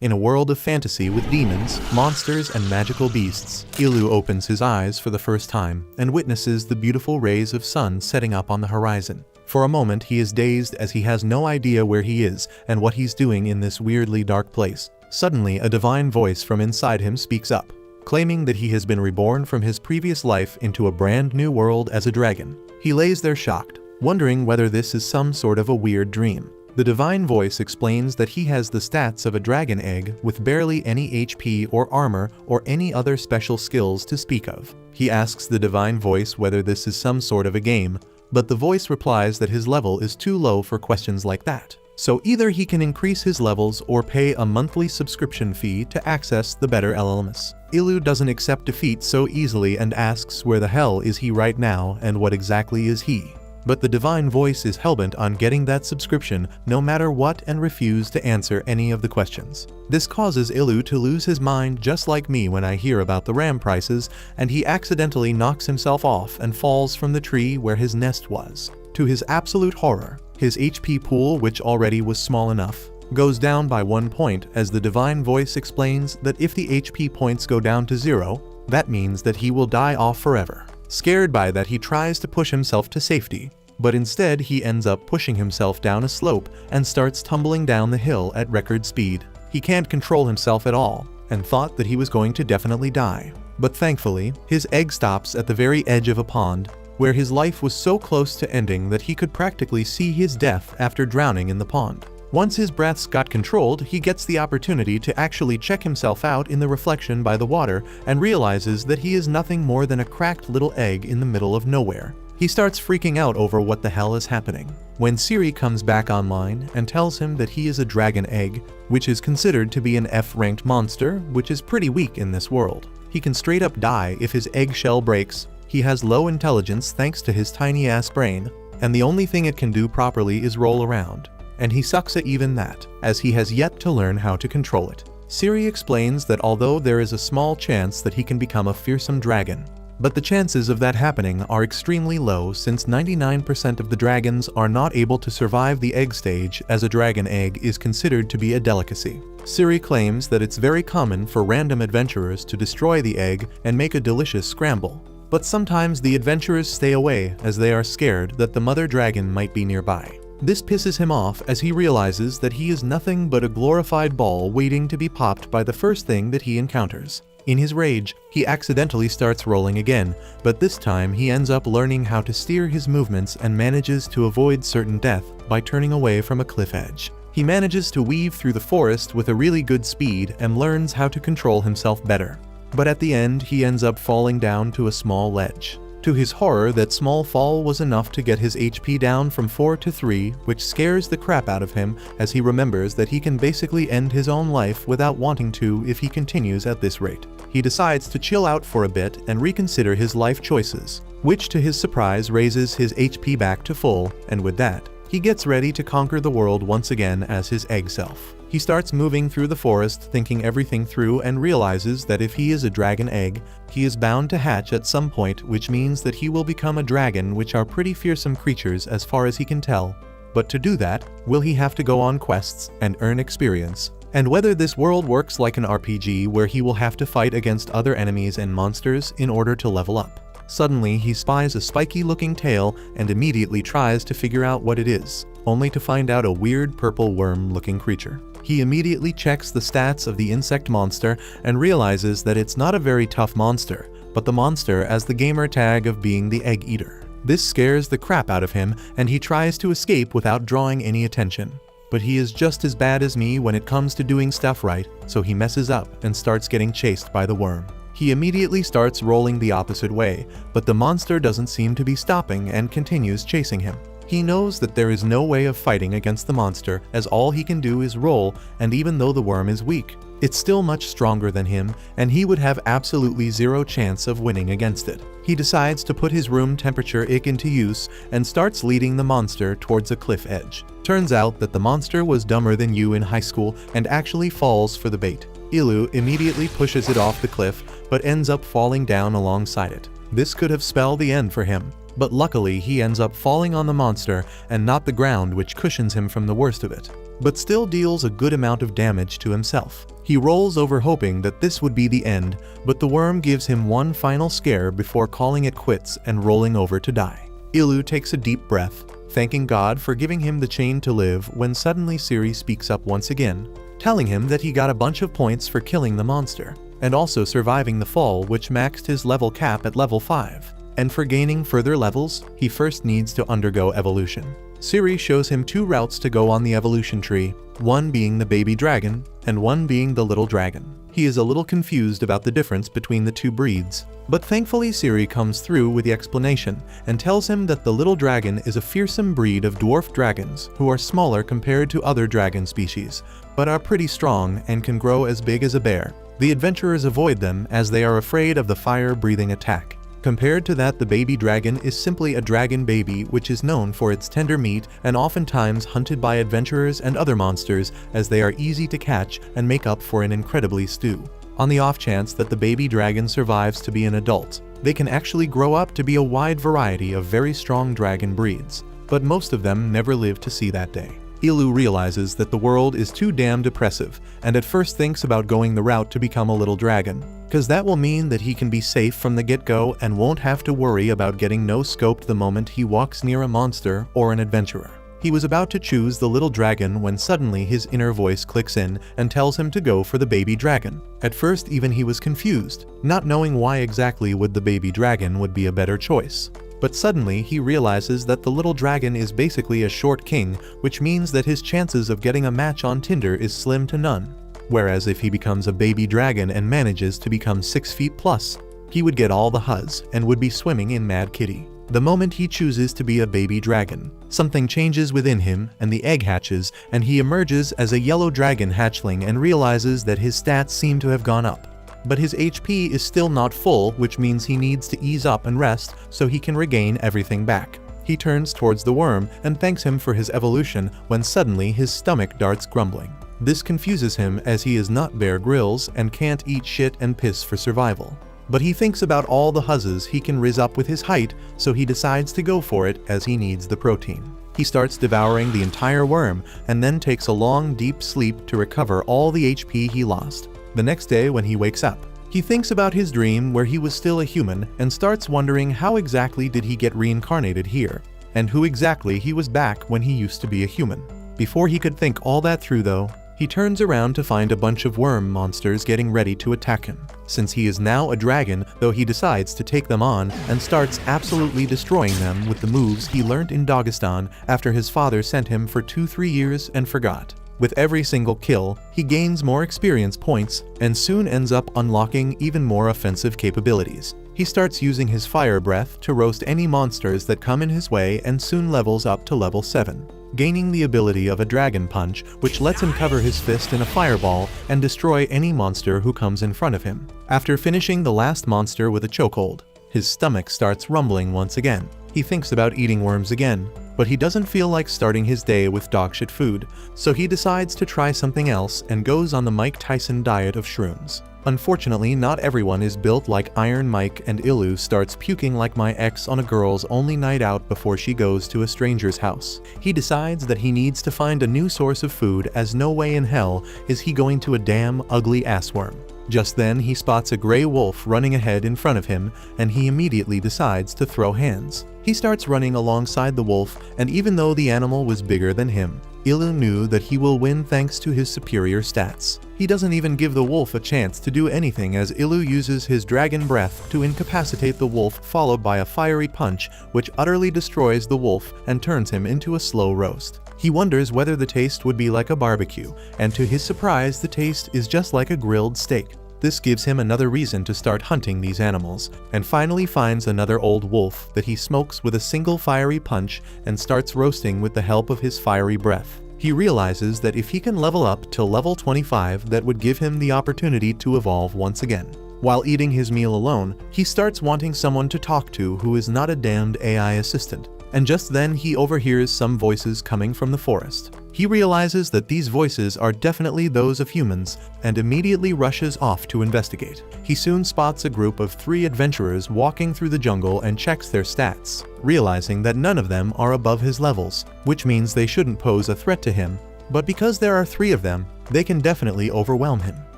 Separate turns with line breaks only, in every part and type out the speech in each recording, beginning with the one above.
In a world of fantasy with demons, monsters, and magical beasts, Ilu opens his eyes for the first time and witnesses the beautiful rays of sun setting up on the horizon. For a moment he is dazed as he has no idea where he is and what he's doing in this weirdly dark place. Suddenly, a divine voice from inside him speaks up, claiming that he has been reborn from his previous life into a brand new world as a dragon. He lays there shocked, wondering whether this is some sort of a weird dream. The divine voice explains that he has the stats of a dragon egg with barely any HP or armor or any other special skills to speak of. He asks the divine voice whether this is some sort of a game, but the voice replies that his level is too low for questions like that. So either he can increase his levels or pay a monthly subscription fee to access the better LLMs. Ilu doesn't accept defeat so easily and asks where the hell is he right now and what exactly is he. But the divine voice is hellbent on getting that subscription no matter what and refuses to answer any of the questions. This causes Ilu to lose his mind just like me when I hear about the RAM prices, and he accidentally knocks himself off and falls from the tree where his nest was. To his absolute horror, his HP pool, which already was small enough, goes down by 1 point as the divine voice explains that if the HP points go down to 0, that means that he will die off forever. Scared by that, he tries to push himself to safety, but instead he ends up pushing himself down a slope and starts tumbling down the hill at record speed. He can't control himself at all and thought that he was going to definitely die. But thankfully, his egg stops at the very edge of a pond, where his life was so close to ending that he could practically see his death after drowning in the pond. Once his breaths got controlled, he gets the opportunity to actually check himself out in the reflection by the water and realizes that he is nothing more than a cracked little egg in the middle of nowhere. He starts freaking out over what the hell is happening. When Siri comes back online and tells him that he is a dragon egg, which is considered to be an F-ranked monster, which is pretty weak in this world. He can straight up die if his eggshell breaks. He has low intelligence thanks to his tiny ass brain, and the only thing it can do properly is roll around. And he sucks at even that, as he has yet to learn how to control it. Siri explains that although there is a small chance that he can become a fearsome dragon, but the chances of that happening are extremely low since 99% of the dragons are not able to survive the egg stage, as a dragon egg is considered to be a delicacy. Siri claims that it's very common for random adventurers to destroy the egg and make a delicious scramble. But sometimes the adventurers stay away as they are scared that the mother dragon might be nearby. This pisses him off as he realizes that he is nothing but a glorified ball waiting to be popped by the first thing that he encounters. In his rage, he accidentally starts rolling again, but this time he ends up learning how to steer his movements and manages to avoid certain death by turning away from a cliff edge. He manages to weave through the forest with a really good speed and learns how to control himself better. But at the end, he ends up falling down to a small ledge. To his horror, that small fall was enough to get his HP down from 4 to 3, which scares the crap out of him as he remembers that he can basically end his own life without wanting to if he continues at this rate. He decides to chill out for a bit and reconsider his life choices, which to his surprise raises his HP back to full, and with that, he gets ready to conquer the world once again as his egg self. He starts moving through the forest, thinking everything through, and realizes that if he is a dragon egg, he is bound to hatch at some point, which means that he will become a dragon, which are pretty fearsome creatures as far as he can tell. But to do that, will he have to go on quests and earn experience? And whether this world works like an RPG where he will have to fight against other enemies and monsters in order to level up. Suddenly, he spies a spiky-looking tail and immediately tries to figure out what it is, only to find out a weird purple worm-looking creature. He immediately checks the stats of the insect monster and realizes that it's not a very tough monster, but the monster as the gamer tag of being the egg eater. This scares the crap out of him, and he tries to escape without drawing any attention. But he is just as bad as me when it comes to doing stuff right, so he messes up and starts getting chased by the worm. He immediately starts rolling the opposite way, but the monster doesn't seem to be stopping and continues chasing him. He knows that there is no way of fighting against the monster, as all he can do is roll, and even though the worm is weak, it's still much stronger than him, and he would have absolutely zero chance of winning against it. He decides to put his room temperature ick into use and starts leading the monster towards a cliff edge. Turns out that the monster was dumber than you in high school and actually falls for the bait. Ilu immediately pushes it off the cliff, but ends up falling down alongside it. This could have spelled the end for him, but luckily he ends up falling on the monster and not the ground, which cushions him from the worst of it. but still deals a good amount of damage to himself. He rolls over hoping that this would be the end, but the worm gives him one final scare before calling it quits and rolling over to die. Ilu takes a deep breath, thanking God for giving him the chain to live, when suddenly Siri speaks up once again, telling him that he got a bunch of points for killing the monster, and also surviving the fall, which maxed his level cap at level 5. And for gaining further levels, he first needs to undergo evolution. Siri shows him 2 routes to go on the evolution tree, one being the baby dragon, and one being the little dragon. He is a little confused about the difference between the 2 breeds, but thankfully Siri comes through with the explanation and tells him that the little dragon is a fearsome breed of dwarf dragons who are smaller compared to other dragon species, but are pretty strong and can grow as big as a bear. The adventurers avoid them as they are afraid of the fire-breathing attack. Compared to that, the baby dragon is simply a dragon baby which is known for its tender meat and oftentimes hunted by adventurers and other monsters, as they are easy to catch and make up for an incredibly stew. On the off chance that the baby dragon survives to be an adult, they can actually grow up to be a wide variety of very strong dragon breeds, but most of them never live to see that day. Ilu realizes that the world is too damn depressive, and at first thinks about going the route to become a little dragon, cause that will mean that he can be safe from the get-go and won't have to worry about getting no-scoped the moment he walks near a monster or an adventurer. He was about to choose the little dragon when suddenly his inner voice clicks in and tells him to go for the baby dragon. At first even he was confused, not knowing why exactly would the baby dragon would be a better choice. But suddenly he realizes that the little dragon is basically a short king, which means that his chances of getting a match on Tinder is slim to none. Whereas if he becomes a baby dragon and manages to become 6 feet plus, he would get all the huzz and would be swimming in Mad Kitty. The moment he chooses to be a baby dragon, something changes within him and the egg hatches, and he emerges as a yellow dragon hatchling and realizes that his stats seem to have gone up. But his HP is still not full, which means he needs to ease up and rest so he can regain everything back. He turns towards the worm and thanks him for his evolution when suddenly his stomach darts grumbling. This confuses him as he is not Bear Grylls and can't eat shit and piss for survival. But he thinks about all the huzzes he can rizz up with his height, so he decides to go for it as he needs the protein. He starts devouring the entire worm and then takes a long deep sleep to recover all the HP he lost. The next day when he wakes up, he thinks about his dream where he was still a human and starts wondering how exactly did he get reincarnated here, and who exactly he was back when he used to be a human. Before he could think all that through though, he turns around to find a bunch of worm monsters getting ready to attack him. Since he is now a dragon, though, he decides to take them on and starts absolutely destroying them with the moves he learned in Dagestan after his father sent him for 2-3 years and forgot. With every single kill, he gains more experience points and soon ends up unlocking even more offensive capabilities. He starts using his fire breath to roast any monsters that come in his way and soon levels up to level 7, gaining the ability of a dragon punch, which lets him cover his fist in a fireball and destroy any monster who comes in front of him. After finishing the last monster with a chokehold, his stomach starts rumbling once again. He thinks about eating worms again, but he doesn't feel like starting his day with dogshit food, so he decides to try something else and goes on the Mike Tyson diet of shrooms. Unfortunately, not everyone is built like Iron Mike, and Ilu starts puking like my ex on a girl's only night out before she goes to a stranger's house. He decides that he needs to find a new source of food, as no way in hell is he going to a damn ugly assworm. Just then he spots a gray wolf running ahead in front of him, and he immediately decides to throw hands. He starts running alongside the wolf, and even though the animal was bigger than him, Ilu knew that he will win thanks to his superior stats. He doesn't even give the wolf a chance to do anything as Ilu uses his dragon breath to incapacitate the wolf, followed by a fiery punch which utterly destroys the wolf and turns him into a slow roast. He wonders whether the taste would be like a barbecue, and to his surprise the taste is just like a grilled steak. This gives him another reason to start hunting these animals, and finally finds another old wolf that he smokes with a single fiery punch and starts roasting with the help of his fiery breath. He realizes that if he can level up till level 25, that would give him the opportunity to evolve once again. While eating his meal alone, he starts wanting someone to talk to who is not a damned AI assistant. And just then he overhears some voices coming from the forest. He realizes that these voices are definitely those of humans and immediately rushes off to investigate. He soon spots a group of 3 adventurers walking through the jungle and checks their stats, realizing that none of them are above his levels, which means they shouldn't pose a threat to him. But because there are 3 of them, they can definitely overwhelm him.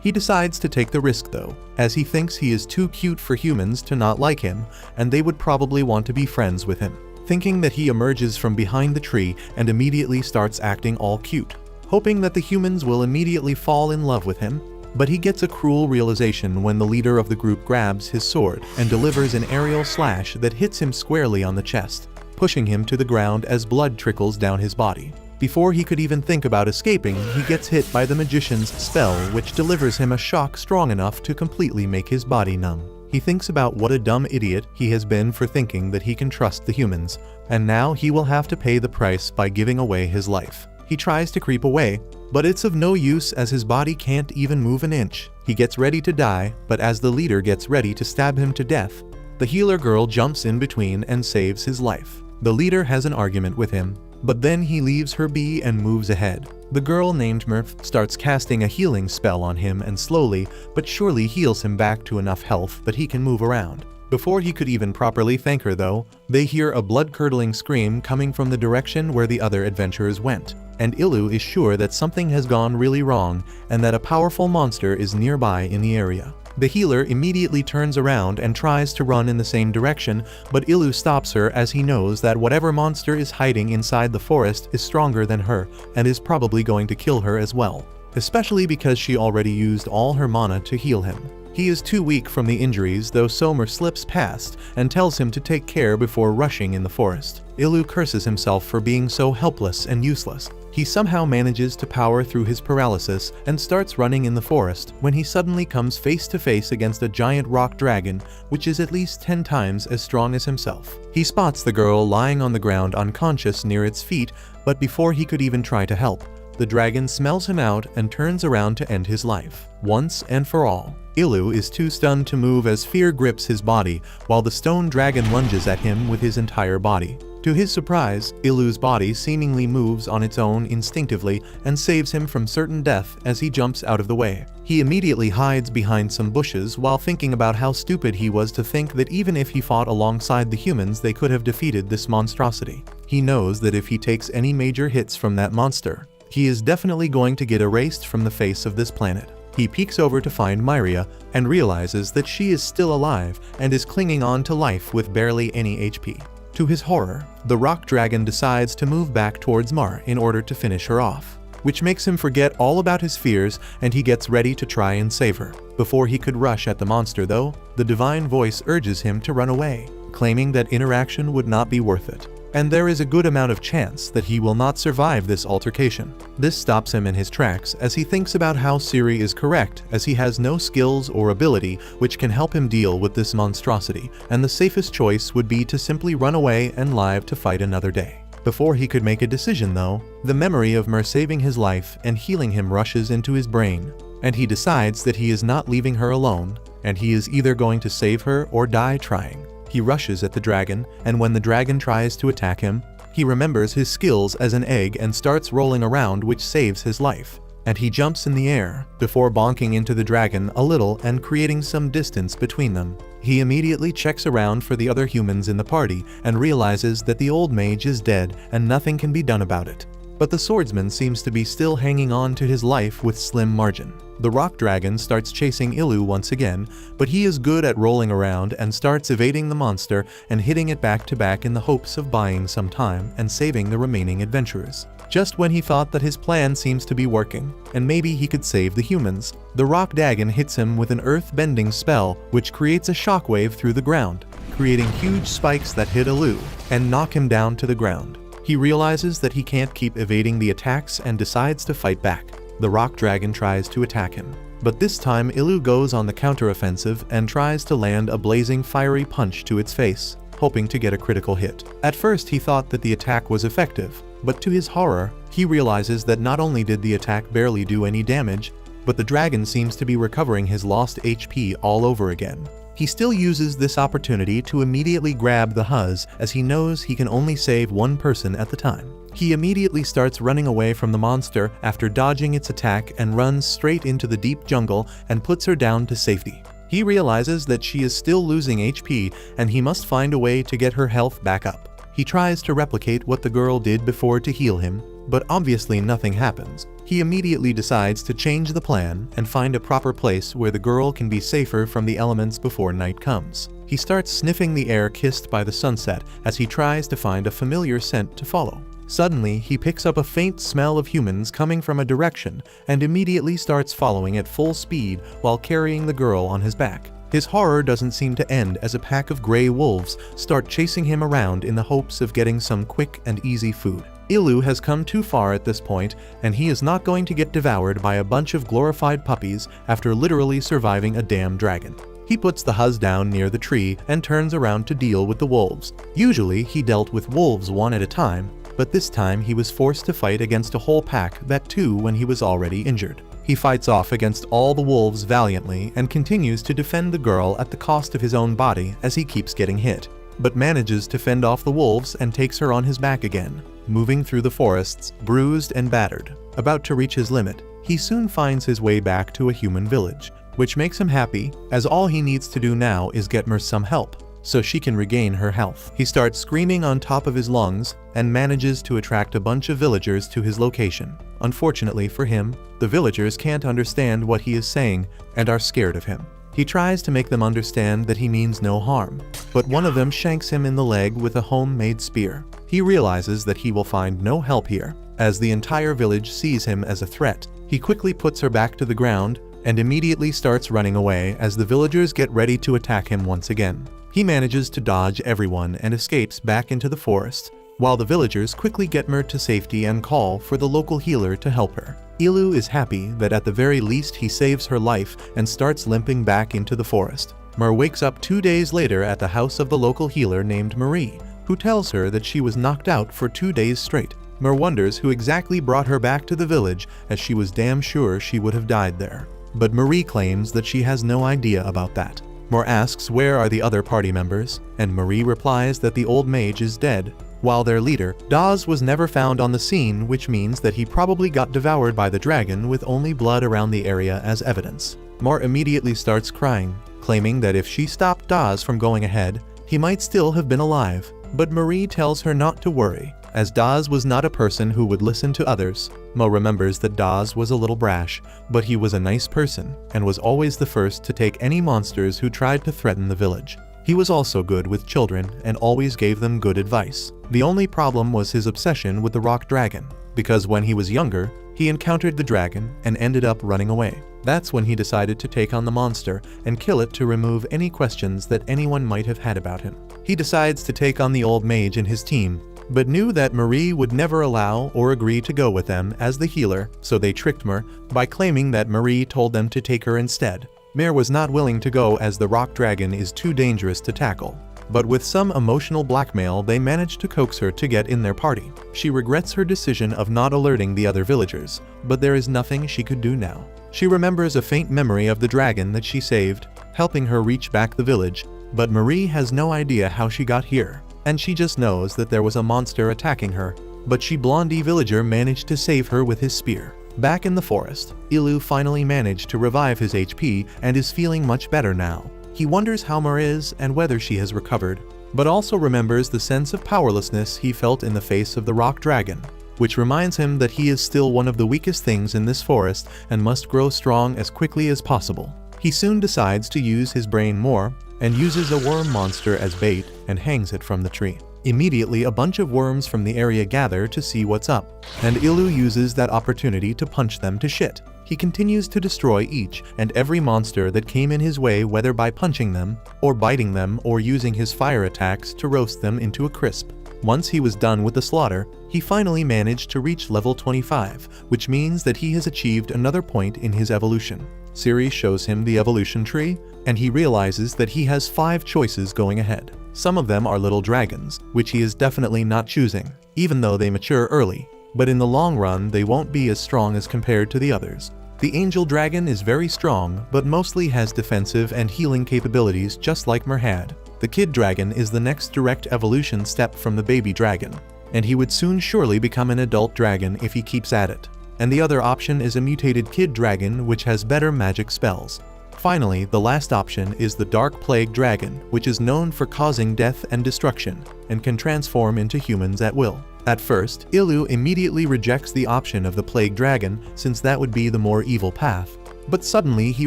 He decides to take the risk though, as he thinks he is too cute for humans to not like him, and they would probably want to be friends with him. Thinking that, he emerges from behind the tree and immediately starts acting all cute, hoping that the humans will immediately fall in love with him. But he gets a cruel realization when the leader of the group grabs his sword and delivers an aerial slash that hits him squarely on the chest, pushing him to the ground as blood trickles down his body. Before he could even think about escaping, he gets hit by the magician's spell, which delivers him a shock strong enough to completely make his body numb. He thinks about what a dumb idiot he has been for thinking that he can trust the humans, and now he will have to pay the price by giving away his life. He tries to creep away, but it's of no use as his body can't even move an inch. He gets ready to die, but as the leader gets ready to stab him to death, the healer girl jumps in between and saves his life. The leader has an argument with him, but then he leaves her be and moves ahead. The girl named Murph starts casting a healing spell on him and slowly but surely heals him back to enough health that he can move around. Before he could even properly thank her though, they hear a blood-curdling scream coming from the direction where the other adventurers went, and Ilu is sure that something has gone really wrong and that a powerful monster is nearby in the area. The healer immediately turns around and tries to run in the same direction, but Ilu stops her as he knows that whatever monster is hiding inside the forest is stronger than her and is probably going to kill her as well, especially because she already used all her mana to heal him. He is too weak from the injuries, though Somer slips past and tells him to take care before rushing in the forest. Ilu curses himself for being so helpless and useless. He somehow manages to power through his paralysis and starts running in the forest when he suddenly comes face to face against a giant rock dragon, which is at least 10 times as strong as himself. He spots the girl lying on the ground unconscious near its feet, but before he could even try to help, the dragon smells him out and turns around to end his life, once and for all. Ilu is too stunned to move as fear grips his body, while the stone dragon lunges at him with his entire body. To his surprise, Ilu's body seemingly moves on its own instinctively and saves him from certain death as he jumps out of the way. He immediately hides behind some bushes while thinking about how stupid he was to think that even if he fought alongside the humans they could have defeated this monstrosity. He knows that if he takes any major hits from that monster, he is definitely going to get erased from the face of this planet. He peeks over to find Myria and realizes that she is still alive and is clinging on to life with barely any HP. To his horror, the rock dragon decides to move back towards Mar in order to finish her off, which makes him forget all about his fears and he gets ready to try and save her. Before he could rush at the monster though, the divine voice urges him to run away, claiming that interaction would not be worth it, and there is a good amount of chance that he will not survive this altercation. This stops him in his tracks as he thinks about how Siri is correct, as he has no skills or ability which can help him deal with this monstrosity, and the safest choice would be to simply run away and live to fight another day. Before he could make a decision though, the memory of Mer saving his life and healing him rushes into his brain, and he decides that he is not leaving her alone, and he is either going to save her or die trying. He rushes at the dragon, and when the dragon tries to attack him, he remembers his skills as an egg and starts rolling around, which saves his life. And he jumps in the air, before bonking into the dragon a little and creating some distance between them. He immediately checks around for the other humans in the party and realizes that the old mage is dead and nothing can be done about it. But the swordsman seems to be still hanging on to his life with slim margin. The rock dragon starts chasing Ilu once again, but he is good at rolling around and starts evading the monster and hitting it back to back in the hopes of buying some time and saving the remaining adventurers. Just when he thought that his plan seems to be working, and maybe he could save the humans, the rock dragon hits him with an earth-bending spell which creates a shockwave through the ground, creating huge spikes that hit Ilu and knock him down to the ground. He realizes that he can't keep evading the attacks and decides to fight back. The rock dragon tries to attack him, but this time Ilu goes on the counteroffensive and tries to land a blazing fiery punch to its face, hoping to get a critical hit. At first he thought that the attack was effective, but to his horror, he realizes that not only did the attack barely do any damage, but the dragon seems to be recovering his lost HP all over again. He still uses this opportunity to immediately grab the Huz, as he knows he can only save one person at the time. He immediately starts running away from the monster after dodging its attack and runs straight into the deep jungle and puts her down to safety. He realizes that she is still losing HP and he must find a way to get her health back up. He tries to replicate what the girl did before to heal him, but obviously nothing happens. He immediately decides to change the plan and find a proper place where the girl can be safer from the elements before night comes. He starts sniffing the air kissed by the sunset as he tries to find a familiar scent to follow. Suddenly, he picks up a faint smell of humans coming from a direction and immediately starts following at full speed while carrying the girl on his back. His horror doesn't seem to end as a pack of gray wolves start chasing him around in the hopes of getting some quick and easy food. Ilu has come too far at this point, and he is not going to get devoured by a bunch of glorified puppies after literally surviving a damn dragon. He puts the huzz down near the tree and turns around to deal with the wolves. Usually, he dealt with wolves one at a time, but this time he was forced to fight against a whole pack, that too when he was already injured. He fights off against all the wolves valiantly and continues to defend the girl at the cost of his own body as he keeps getting hit, but manages to fend off the wolves and takes her on his back again, moving through the forests, bruised and battered. About to reach his limit, he soon finds his way back to a human village, which makes him happy, as all he needs to do now is get Mer some help, so she can regain her health. He starts screaming on top of his lungs and manages to attract a bunch of villagers to his location. Unfortunately for him, the villagers can't understand what he is saying and are scared of him. He tries to make them understand that he means no harm, but one of them shanks him in the leg with a homemade spear. He realizes that he will find no help here, as the entire village sees him as a threat. He quickly puts her back to the ground and immediately starts running away as the villagers get ready to attack him once again. He manages to dodge everyone and escapes back into the forest, while the villagers quickly get Mer to safety and call for the local healer to help her. Ilu is happy that at the very least he saves her life and starts limping back into the forest. Mer wakes up 2 days later at the house of the local healer named Marie, who tells her that she was knocked out for 2 days straight. Mer wonders who exactly brought her back to the village, as she was damn sure she would have died there. But Marie claims that she has no idea about that. Mer asks where are the other party members, and Marie replies that the old mage is dead, while their leader, Daz, was never found on the scene, which means that he probably got devoured by the dragon with only blood around the area as evidence. Mer immediately starts crying, claiming that if she stopped Daz from going ahead, he might still have been alive. But Marie tells her not to worry, as Daz was not a person who would listen to others. Mer remembers that Daz was a little brash, but he was a nice person and was always the first to take any monsters who tried to threaten the village. He was also good with children and always gave them good advice. The only problem was his obsession with the rock dragon, because when he was younger, he encountered the dragon and ended up running away. That's when he decided to take on the monster and kill it to remove any questions that anyone might have had about him. He decides to take on the old mage and his team, but knew that Marie would never allow or agree to go with them as the healer, so they tricked Mer by claiming that Marie told them to take her instead. Mer was not willing to go as the rock dragon is too dangerous to tackle, but with some emotional blackmail they managed to coax her to get in their party. She regrets her decision of not alerting the other villagers, but there is nothing she could do now. She remembers a faint memory of the dragon that she saved, helping her reach back the village, but Marie has no idea how she got here, and she just knows that there was a monster attacking her, but she blondie villager managed to save her with his spear. Back in the forest, Ilu finally managed to revive his HP and is feeling much better now. He wonders how Mer is and whether she has recovered, but also remembers the sense of powerlessness he felt in the face of the rock dragon, which reminds him that he is still one of the weakest things in this forest and must grow strong as quickly as possible. He soon decides to use his brain more and uses a worm monster as bait and hangs it from the tree. Immediately, a bunch of worms from the area gather to see what's up, and Ilu uses that opportunity to punch them to shit. He continues to destroy each and every monster that came in his way, whether by punching them, or biting them, or using his fire attacks to roast them into a crisp. Once he was done with the slaughter, he finally managed to reach level 25, which means that he has achieved another point in his evolution. Siri shows him the evolution tree, and he realizes that he has 5 choices going ahead. Some of them are little dragons, which he is definitely not choosing, even though they mature early, but in the long run they won't be as strong as compared to the others. The angel dragon is very strong, but mostly has defensive and healing capabilities just like Mer had. The kid dragon is the next direct evolution step from the baby dragon, and he would soon surely become an adult dragon if he keeps at it. And the other option is a mutated kid dragon which has better magic spells. Finally, the last option is the Dark Plague Dragon, which is known for causing death and destruction, and can transform into humans at will. At first, Ilu immediately rejects the option of the plague dragon, since that would be the more evil path. But suddenly he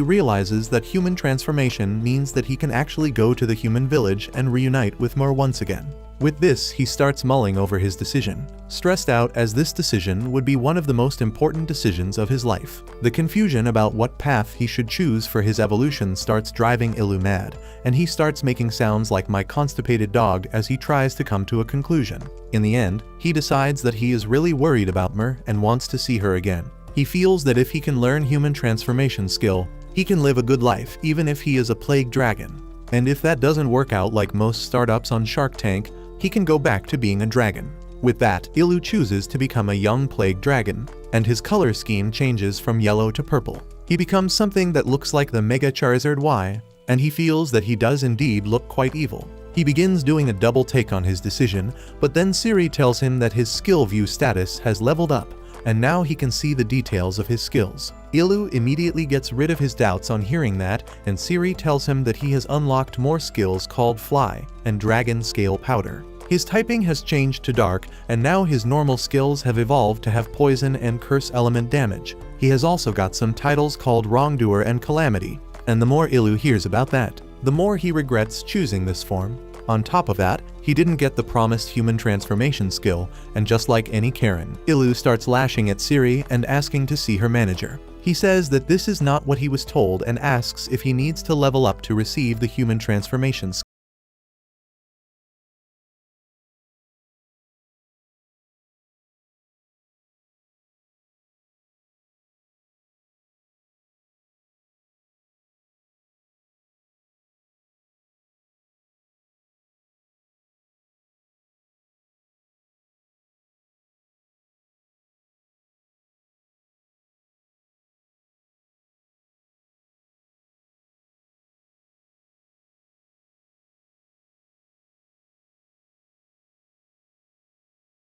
realizes that human transformation means that he can actually go to the human village and reunite with Mer once again. With this, he starts mulling over his decision, stressed out as this decision would be one of the most important decisions of his life. The confusion about what path he should choose for his evolution starts driving Ilu mad, and he starts making sounds like my constipated dog as he tries to come to a conclusion. In the end, he decides that he is really worried about Mer and wants to see her again. He feels that if he can learn human transformation skill, he can live a good life even if he is a plague dragon. And if that doesn't work out like most startups on Shark Tank, he can go back to being a dragon. With that, Ilu chooses to become a young plague dragon, and his color scheme changes from yellow to purple. He becomes something that looks like the Mega Charizard Y, and he feels that he does indeed look quite evil. He begins doing a double take on his decision, but then Siri tells him that his skill view status has leveled up, and now he can see the details of his skills. Ilu immediately gets rid of his doubts on hearing that, and Siri tells him that he has unlocked more skills called Fly and Dragon Scale Powder. His typing has changed to Dark, and now his normal skills have evolved to have Poison and Curse element damage. He has also got some titles called Wrongdoer and Calamity, and the more Ilu hears about that, the more he regrets choosing this form. On top of that, he didn't get the promised human transformation skill, and just like any Karen, Ilu starts lashing at Siri and asking to see her manager. He says that this is not what he was told and asks if he needs to level up to receive the human transformation skill.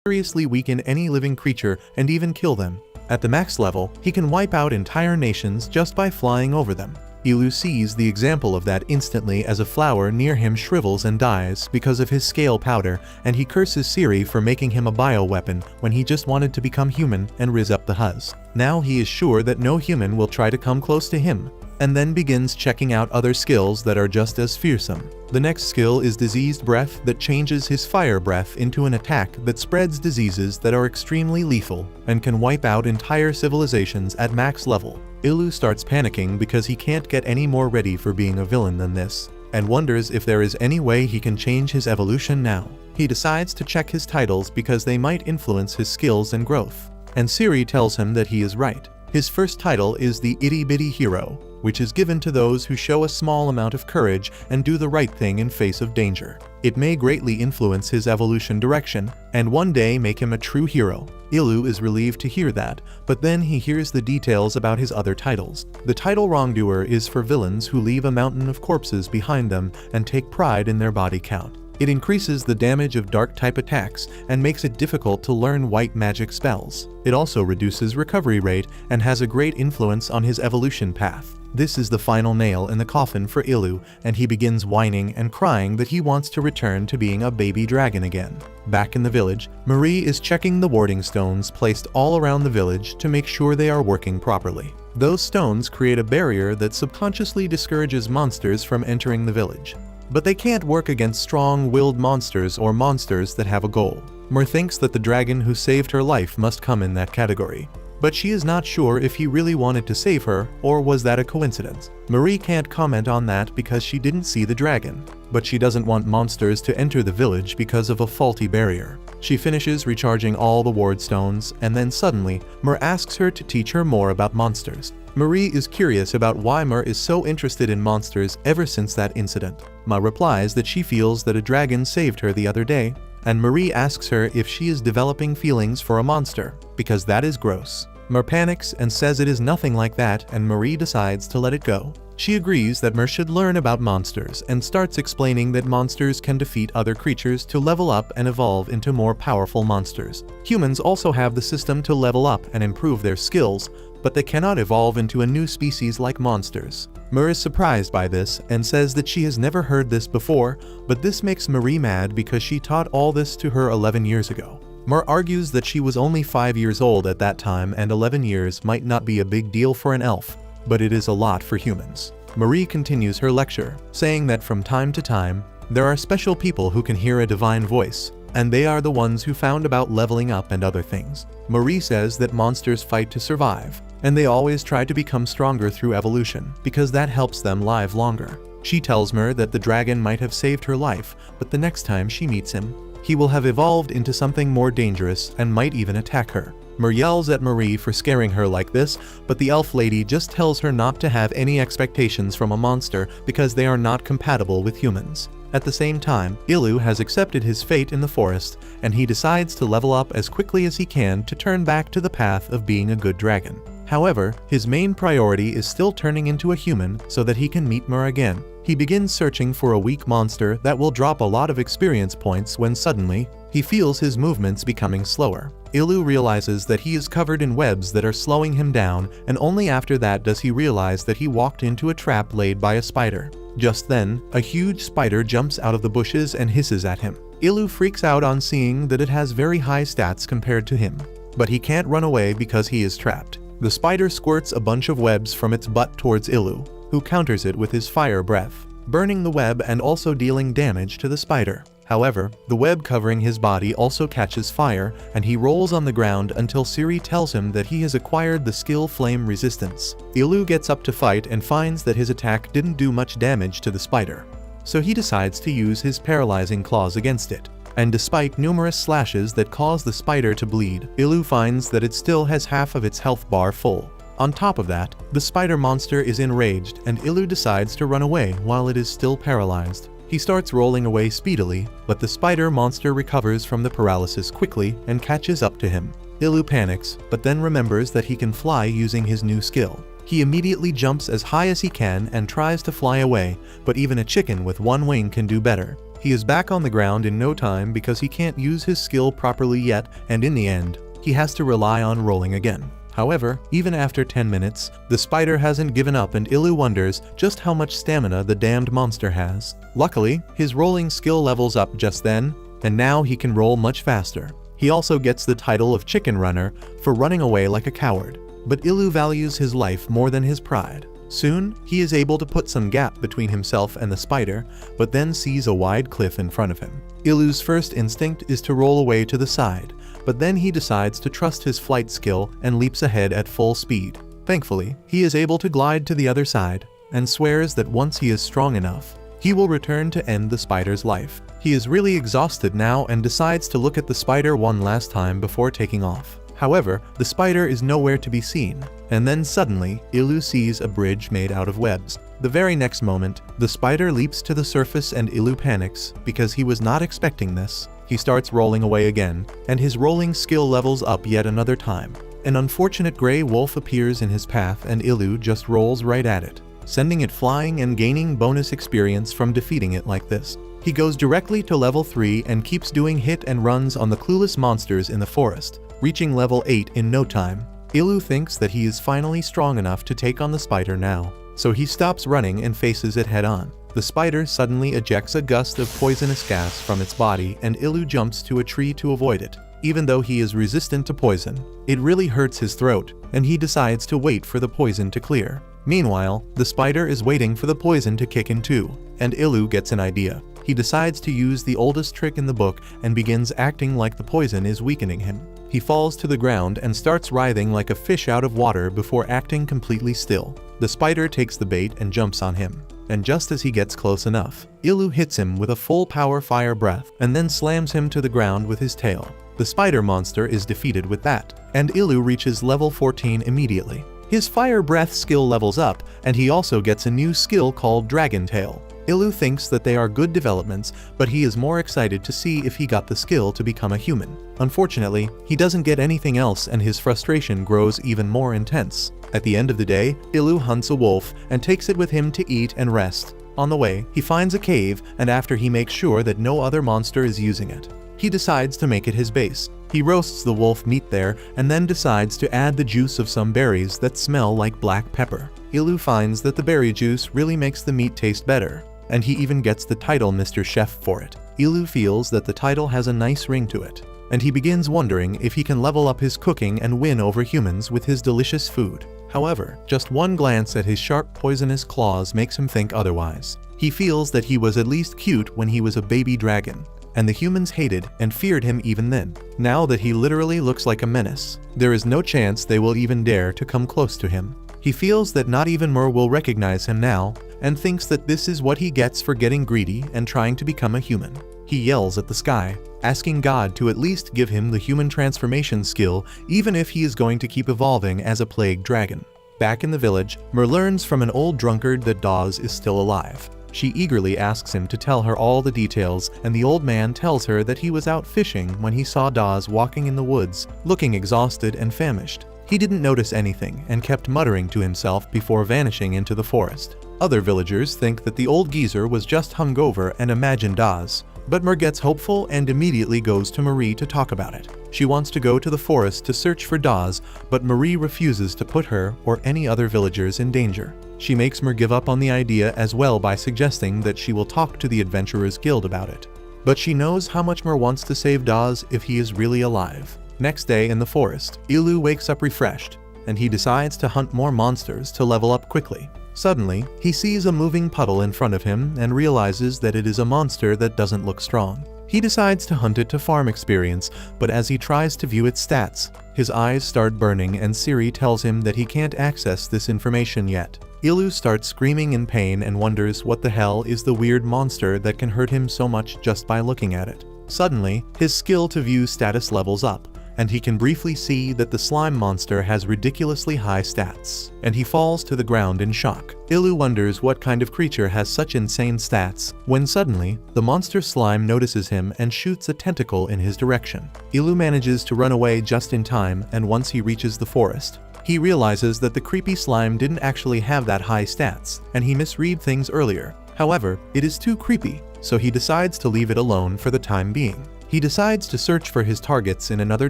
Seriously weaken any living creature and even kill them. At the max level, he can wipe out entire nations just by flying over them. Ilu sees the example of that instantly as a flower near him shrivels and dies because of his scale powder, and he curses Siri for making him a bioweapon when he just wanted to become human and rizz up the huzz. Now he is sure that no human will try to come close to him, and then begins checking out other skills that are just as fearsome. The next skill is Diseased Breath that changes his fire breath into an attack that spreads diseases that are extremely lethal and can wipe out entire civilizations at max level. Ilu starts panicking because he can't get any more ready for being a villain than this, and wonders if there is any way he can change his evolution now. He decides to check his titles because they might influence his skills and growth, and Siri tells him that he is right. His first title is the Itty Bitty Hero, which is given to those who show a small amount of courage and do the right thing in face of danger. It may greatly influence his evolution direction, and one day make him a true hero. Ilu is relieved to hear that, but then he hears the details about his other titles. The title Wrongdoer is for villains who leave a mountain of corpses behind them and take pride in their body count. It increases the damage of dark-type attacks and makes it difficult to learn white magic spells. It also reduces recovery rate and has a great influence on his evolution path. This is the final nail in the coffin for Ilu, and he begins whining and crying that he wants to return to being a baby dragon again. Back in the village, Marie is checking the warding stones placed all around the village to make sure they are working properly. Those stones create a barrier that subconsciously discourages monsters from entering the village. But they can't work against strong-willed monsters or monsters that have a goal. Mer thinks that the dragon who saved her life must come in that category, but she is not sure if he really wanted to save her or was that a coincidence. Marie can't comment on that because she didn't see the dragon, but she doesn't want monsters to enter the village because of a faulty barrier. She finishes recharging all the ward stones, and then suddenly, Mer asks her to teach her more about monsters. Marie is curious about why Mer is so interested in monsters ever since that incident. Ma replies that she feels that a dragon saved her the other day, and Marie asks her if she is developing feelings for a monster, because that is gross. Mer panics and says it is nothing like that, and Marie decides to let it go. She agrees that Mer should learn about monsters and starts explaining that monsters can defeat other creatures to level up and evolve into more powerful monsters. Humans also have the system to level up and improve their skills, but they cannot evolve into a new species like monsters. Mer is surprised by this and says that she has never heard this before, but this makes Marie mad because she taught all this to her 11 years ago. Mar argues that she was only 5 years old at that time and 11 years might not be a big deal for an elf, but it is a lot for humans. Marie continues her lecture, saying that from time to time, there are special people who can hear a divine voice, and they are the ones who found about leveling up and other things. Marie says that monsters fight to survive, and they always try to become stronger through evolution, because that helps them live longer. She tells Mer that the dragon might have saved her life, but the next time she meets him, he will have evolved into something more dangerous and might even attack her. Mer yells at Marie for scaring her like this, but the elf lady just tells her not to have any expectations from a monster because they are not compatible with humans. At the same time, Ilu has accepted his fate in the forest, and he decides to level up as quickly as he can to turn back to the path of being a good dragon. However, his main priority is still turning into a human so that he can meet Mer again. He begins searching for a weak monster that will drop a lot of experience points when suddenly, he feels his movements becoming slower. Ilu realizes that he is covered in webs that are slowing him down, and only after that does he realize that he walked into a trap laid by a spider. Just then, a huge spider jumps out of the bushes and hisses at him. Ilu freaks out on seeing that it has very high stats compared to him, but he can't run away because he is trapped. The spider squirts a bunch of webs from its butt towards Ilu, who counters it with his fire breath, burning the web and also dealing damage to the spider. However, the web covering his body also catches fire, and he rolls on the ground until Ciri tells him that he has acquired the skill Flame Resistance. Ilu gets up to fight and finds that his attack didn't do much damage to the spider, so he decides to use his paralyzing claws against it. And despite numerous slashes that cause the spider to bleed, Ilu finds that it still has half of its health bar full. On top of that, the spider monster is enraged and Ilu decides to run away while it is still paralyzed. He starts rolling away speedily, but the spider monster recovers from the paralysis quickly and catches up to him. Ilu panics, but then remembers that he can fly using his new skill. He immediately jumps as high as he can and tries to fly away, but even a chicken with one wing can do better. He is back on the ground in no time because he can't use his skill properly yet, and in the end, he has to rely on rolling again. However, even after 10 minutes, the spider hasn't given up and Ilu wonders just how much stamina the damned monster has. Luckily, his rolling skill levels up just then, and now he can roll much faster. He also gets the title of Chicken Runner for running away like a coward. But Ilu values his life more than his pride. Soon, he is able to put some gap between himself and the spider, but then sees a wide cliff in front of him. Ilu's first instinct is to roll away to the side, but then he decides to trust his flight skill and leaps ahead at full speed. Thankfully, he is able to glide to the other side, and swears that once he is strong enough, he will return to end the spider's life. He is really exhausted now and decides to look at the spider one last time before taking off. However, the spider is nowhere to be seen, and then suddenly, Ilu sees a bridge made out of webs. The very next moment, the spider leaps to the surface and Ilu panics because he was not expecting this. He starts rolling away again, and his rolling skill levels up yet another time. An unfortunate gray wolf appears in his path and Ilu just rolls right at it, sending it flying and gaining bonus experience from defeating it like this. He goes directly to level 3 and keeps doing hit and runs on the clueless monsters in the forest, reaching level 8 in no time. Ilu thinks that he is finally strong enough to take on the spider now, so he stops running and faces it head-on. The spider suddenly ejects a gust of poisonous gas from its body and Ilu jumps to a tree to avoid it. Even though he is resistant to poison, it really hurts his throat, and he decides to wait for the poison to clear. Meanwhile, the spider is waiting for the poison to kick in too, and Ilu gets an idea. He decides to use the oldest trick in the book and begins acting like the poison is weakening him. He falls to the ground and starts writhing like a fish out of water before acting completely still. The spider takes the bait and jumps on him, and just as he gets close enough, Ilu hits him with a full power fire breath and then slams him to the ground with his tail. The spider monster is defeated with that, and Ilu reaches level 14 immediately. His fire breath skill levels up, and he also gets a new skill called Dragon Tail. Ilu thinks that they are good developments, but he is more excited to see if he got the skill to become a human. Unfortunately, he doesn't get anything else and his frustration grows even more intense. At the end of the day, Ilu hunts a wolf and takes it with him to eat and rest. On the way, he finds a cave, and after he makes sure that no other monster is using it, he decides to make it his base. He roasts the wolf meat there and then decides to add the juice of some berries that smell like black pepper. Ilu finds that the berry juice really makes the meat taste better, and he even gets the title Mr. Chef for it. Ilu feels that the title has a nice ring to it, and he begins wondering if he can level up his cooking and win over humans with his delicious food. However, just one glance at his sharp poisonous claws makes him think otherwise. He feels that he was at least cute when he was a baby dragon, and the humans hated and feared him even then. Now that he literally looks like a menace, there is no chance they will even dare to come close to him. He feels that not even Mer will recognize him now, and thinks that this is what he gets for getting greedy and trying to become a human. He yells at the sky, asking God to at least give him the human transformation skill, even if he is going to keep evolving as a plague dragon. Back in the village, Mer learns from an old drunkard that Dawes is still alive. She eagerly asks him to tell her all the details, and the old man tells her that he was out fishing when he saw Dawes walking in the woods, looking exhausted and famished. He didn't notice anything and kept muttering to himself before vanishing into the forest. Other villagers think that the old geezer was just hungover and imagined Dawes, but Mer gets hopeful and immediately goes to Marie to talk about it. She wants to go to the forest to search for Dawes, but Marie refuses to put her or any other villagers in danger. She makes Mer give up on the idea as well by suggesting that she will talk to the Adventurers Guild about it. But she knows how much Mer wants to save Dawes if he is really alive. Next day in the forest, Ilu wakes up refreshed, and he decides to hunt more monsters to level up quickly. Suddenly, he sees a moving puddle in front of him and realizes that it is a monster that doesn't look strong. He decides to hunt it to farm experience, but as he tries to view its stats, his eyes start burning and Siri tells him that he can't access this information yet. Ilu starts screaming in pain and wonders what the hell is the weird monster that can hurt him so much just by looking at it. Suddenly, his skill to view status levels up, and he can briefly see that the slime monster has ridiculously high stats, and he falls to the ground in shock. Ilu wonders what kind of creature has such insane stats, when suddenly, the monster slime notices him and shoots a tentacle in his direction. Ilu manages to run away just in time, and once he reaches the forest, he realizes that the creepy slime didn't actually have that high stats, and he misread things earlier. However, it is too creepy, so he decides to leave it alone for the time being. He decides to search for his targets in another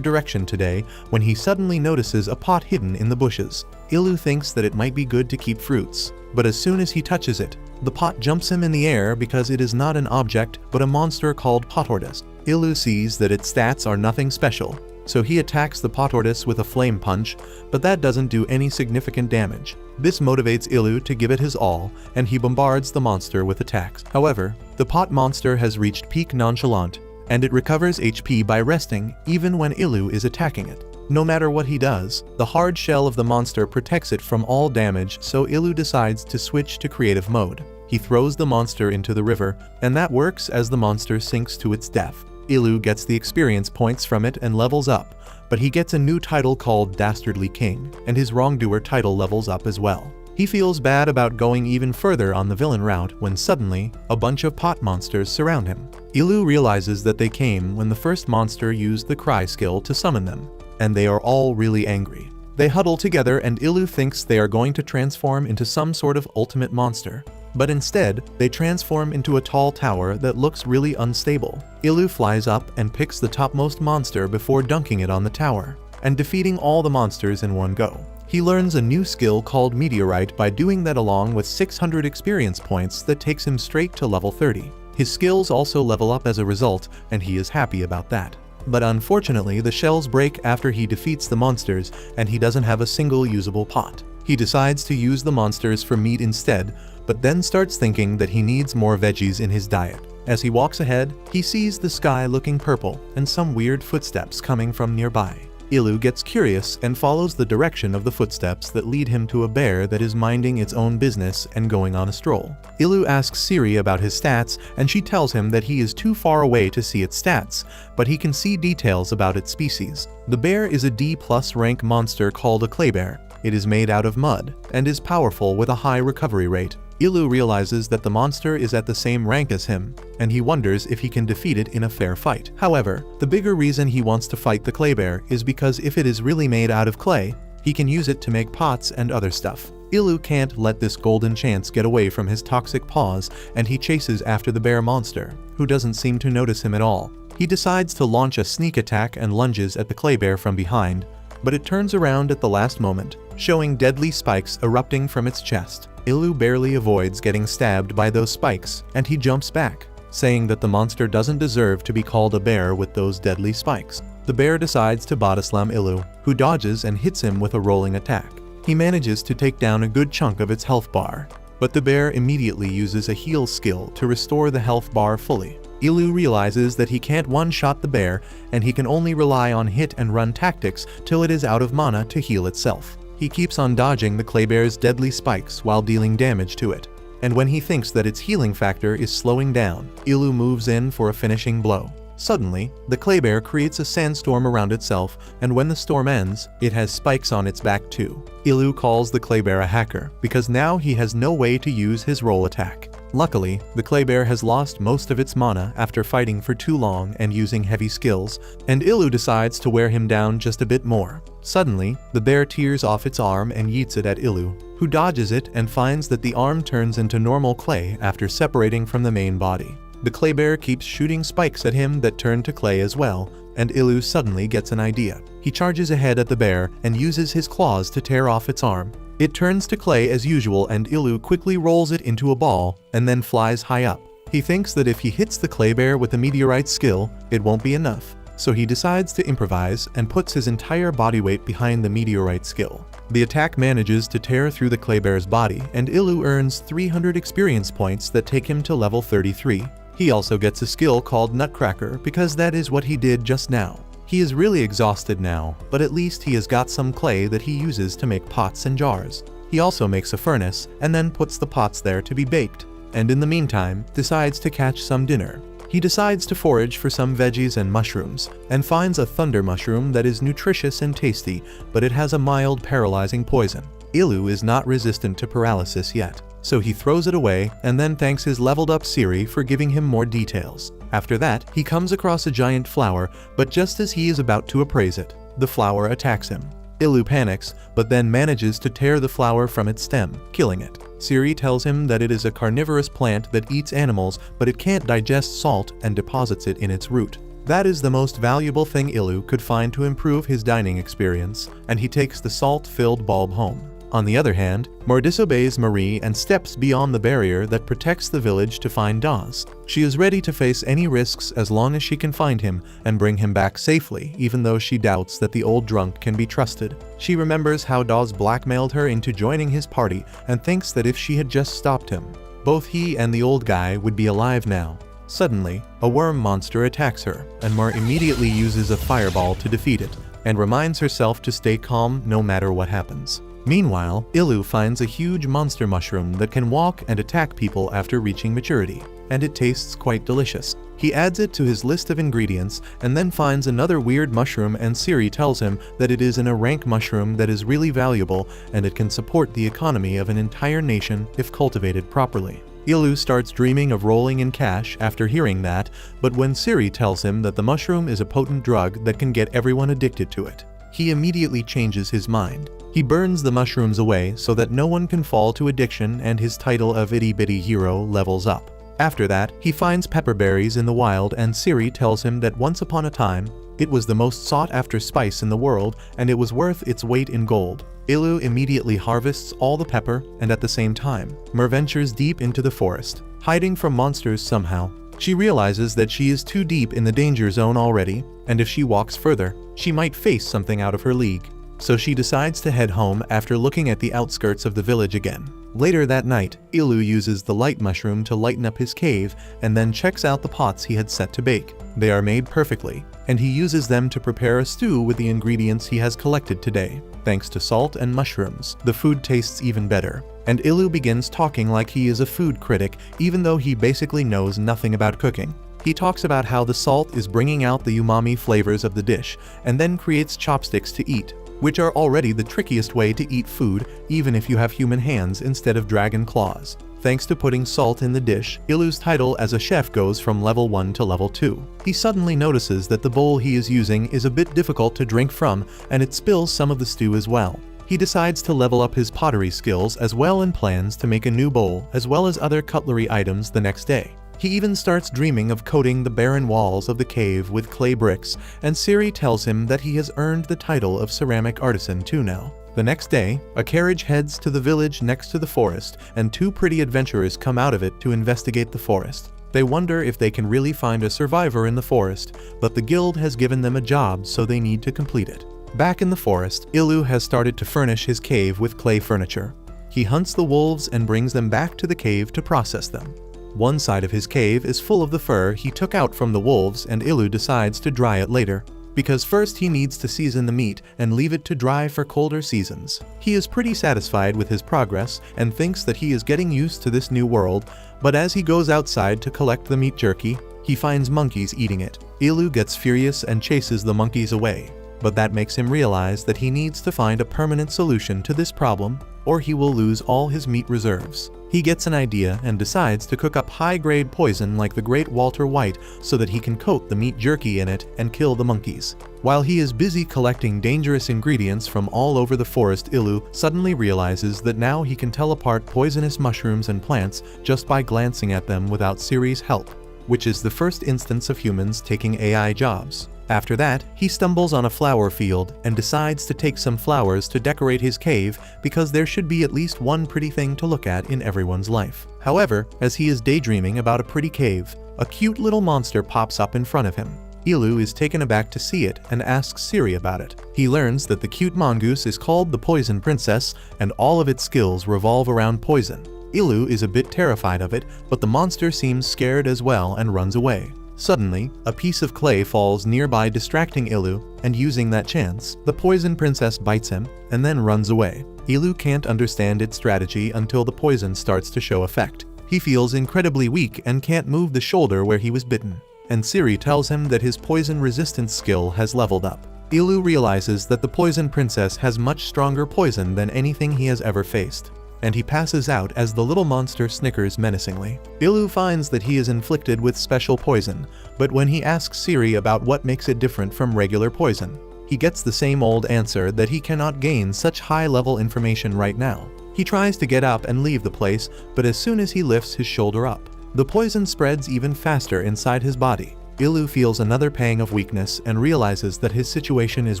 direction today when he suddenly notices a pot hidden in the bushes. Ilu thinks that it might be good to keep fruits, but as soon as he touches it, the pot jumps him in the air because it is not an object but a monster called Potortus. Ilu sees that its stats are nothing special, so he attacks the Potortus with a flame punch, but that doesn't do any significant damage. This motivates Ilu to give it his all, and he bombards the monster with attacks. However, the pot monster has reached peak nonchalant, and it recovers HP by resting even when Ilu is attacking it. No matter what he does, the hard shell of the monster protects it from all damage, so Ilu decides to switch to creative mode. He throws the monster into the river, and that works as the monster sinks to its death. Ilu gets the experience points from it and levels up, but he gets a new title called Dastardly King, and his wrongdoer title levels up as well. He feels bad about going even further on the villain route when suddenly, a bunch of pot monsters surround him. Ilu realizes that they came when the first monster used the cry skill to summon them, and they are all really angry. They huddle together and Ilu thinks they are going to transform into some sort of ultimate monster. But instead, they transform into a tall tower that looks really unstable. Ilu flies up and picks the topmost monster before dunking it on the tower, and defeating all the monsters in one go. He learns a new skill called Meteorite by doing that along with 600 experience points that takes him straight to level 30. His skills also level up as a result, and he is happy about that. But unfortunately, the shells break after he defeats the monsters, and he doesn't have a single usable pot. He decides to use the monsters for meat instead, but then starts thinking that he needs more veggies in his diet. As he walks ahead, he sees the sky looking purple and some weird footsteps coming from nearby. Ilu gets curious and follows the direction of the footsteps that lead him to a bear that is minding its own business and going on a stroll. Ilu asks Siri about his stats, and she tells him that he is too far away to see its stats, but he can see details about its species. The bear is a D+ rank monster called a clay bear. It is made out of mud, and is powerful with a high recovery rate. Ilu realizes that the monster is at the same rank as him, and he wonders if he can defeat it in a fair fight. However, the bigger reason he wants to fight the clay bear is because if it is really made out of clay, he can use it to make pots and other stuff. Ilu can't let this golden chance get away from his toxic paws, and he chases after the bear monster, who doesn't seem to notice him at all. He decides to launch a sneak attack and lunges at the clay bear from behind, but it turns around at the last moment, showing deadly spikes erupting from its chest. Ilu barely avoids getting stabbed by those spikes, and he jumps back. saying that the monster doesn't deserve to be called a bear with those deadly spikes. The bear decides to body slam Ilu, who dodges and hits him with a rolling attack. He manages to take down a good chunk of its health bar, but the bear immediately uses a heal skill to restore the health bar fully. Ilu realizes that he can't one-shot the bear, and he can only rely on hit and run tactics till it is out of mana to heal itself. He keeps on dodging the clay bear's deadly spikes while dealing damage to it, and when he thinks that its healing factor is slowing down, Ilu moves in for a finishing blow. Suddenly, the clay bear creates a sandstorm around itself, and when the storm ends, it has spikes on its back too. Ilu calls the clay bear a hacker, because now he has no way to use his roll attack. Luckily, the clay bear has lost most of its mana after fighting for too long and using heavy skills, and Ilu decides to wear him down just a bit more. Suddenly, the bear tears off its arm and yeets it at Ilu, who dodges it and finds that the arm turns into normal clay after separating from the main body. The clay bear keeps shooting spikes at him that turn to clay as well, and Ilu suddenly gets an idea. He charges ahead at the bear and uses his claws to tear off its arm. It turns to clay as usual, and Ilu quickly rolls it into a ball and then flies high up. He thinks that if he hits the clay bear with a meteorite skill, it won't be enough, so he decides to improvise and puts his entire body weight behind the meteorite skill. The attack manages to tear through the clay bear's body, and Ilu earns 300 experience points that take him to level 33. He also gets a skill called Nutcracker because that is what he did just now. He is really exhausted now, but at least he has got some clay that he uses to make pots and jars. He also makes a furnace and then puts the pots there to be baked, and in the meantime decides to catch some dinner. He decides to forage for some veggies and mushrooms, and finds a thunder mushroom that is nutritious and tasty, but it has a mild paralyzing poison. Ilu is not resistant to paralysis yet, so he throws it away and then thanks his leveled up Siri for giving him more details. After that, he comes across a giant flower, but just as he is about to appraise it, the flower attacks him. Ilu panics, but then manages to tear the flower from its stem, killing it. Siri tells him that it is a carnivorous plant that eats animals, but it can't digest salt and deposits it in its root. That is the most valuable thing Ilu could find to improve his dining experience, and he takes the salt-filled bulb home. On the other hand, Mor disobeys Marie and steps beyond the barrier that protects the village to find Dawes. She is ready to face any risks as long as she can find him and bring him back safely, even though she doubts that the old drunk can be trusted. She remembers how Dawes blackmailed her into joining his party and thinks that if she had just stopped him, both he and the old guy would be alive now. Suddenly, a worm monster attacks her, and Mor immediately uses a fireball to defeat it, and reminds herself to stay calm no matter what happens. Meanwhile, Ilu finds a huge monster mushroom that can walk and attack people after reaching maturity, and it tastes quite delicious. He adds it to his list of ingredients and then finds another weird mushroom, and Siri tells him that it is a rank mushroom that is really valuable and it can support the economy of an entire nation if cultivated properly. Ilu starts dreaming of rolling in cash after hearing that, but when Siri tells him that the mushroom is a potent drug that can get everyone addicted to it, he immediately changes his mind. He burns the mushrooms away so that no one can fall to addiction, and his title of itty bitty hero levels up. After that, he finds pepperberries in the wild, and Siri tells him that once upon a time, it was the most sought after spice in the world and it was worth its weight in gold. Ilu immediately harvests all the pepper, and at the same time, Mor ventures deep into the forest, hiding from monsters somehow. She realizes that she is too deep in the danger zone already, and if she walks further, she might face something out of her league. So she decides to head home after looking at the outskirts of the village again. Later that night, Ilu uses the light mushroom to lighten up his cave and then checks out the pots he had set to bake. They are made perfectly, and he uses them to prepare a stew with the ingredients he has collected today. Thanks to salt and mushrooms, the food tastes even better, and Ilu begins talking like he is a food critic even though he basically knows nothing about cooking. He talks about how the salt is bringing out the umami flavors of the dish and then creates chopsticks to eat, which are already the trickiest way to eat food even if you have human hands instead of dragon claws. Thanks to putting salt in the dish, Ilu's title as a chef goes from level 1 to level 2. He suddenly notices that the bowl he is using is a bit difficult to drink from, and it spills some of the stew as well. He decides to level up his pottery skills as well and plans to make a new bowl as well as other cutlery items the next day. He even starts dreaming of coating the barren walls of the cave with clay bricks, and Siri tells him that he has earned the title of ceramic artisan too now. The next day, a carriage heads to the village next to the forest, and two pretty adventurers come out of it to investigate the forest. They wonder if they can really find a survivor in the forest, but the guild has given them a job, so they need to complete it. Back in the forest, Ilu has started to furnish his cave with clay furniture. He hunts the wolves and brings them back to the cave to process them. One side of his cave is full of the fur he took out from the wolves, and Ilu decides to dry it later, because first he needs to season the meat and leave it to dry for colder seasons. He is pretty satisfied with his progress and thinks that he is getting used to this new world, but as he goes outside to collect the meat jerky, he finds monkeys eating it. Ilu gets furious and chases the monkeys away, but that makes him realize that he needs to find a permanent solution to this problem, or he will lose all his meat reserves. He gets an idea and decides to cook up high-grade poison like the Great Walter White so that he can coat the meat jerky in it and kill the monkeys. While he is busy collecting dangerous ingredients from all over the forest, Ilu suddenly realizes that now he can tell apart poisonous mushrooms and plants just by glancing at them without Siri's help, which is the first instance of humans taking AI jobs. After that, he stumbles on a flower field and decides to take some flowers to decorate his cave because there should be at least one pretty thing to look at in everyone's life. However, as he is daydreaming about a pretty cave, a cute little monster pops up in front of him. Ilu is taken aback to see it and asks Siri about it. He learns that the cute mongoose is called the Poison Princess and all of its skills revolve around poison. Ilu is a bit terrified of it, but the monster seems scared as well and runs away. Suddenly, a piece of clay falls nearby, distracting Ilu, and using that chance, the Poison Princess bites him and then runs away. Ilu can't understand its strategy until the poison starts to show effect. He feels incredibly weak and can't move the shoulder where he was bitten, and Siri tells him that his poison resistance skill has leveled up. Ilu realizes that the Poison Princess has much stronger poison than anything he has ever faced, and he passes out as the little monster snickers menacingly. Ilu finds that he is inflicted with special poison, but when he asks Siri about what makes it different from regular poison, he gets the same old answer that he cannot gain such high-level information right now. He tries to get up and leave the place, but as soon as he lifts his shoulder up, the poison spreads even faster inside his body. Ilu feels another pang of weakness and realizes that his situation is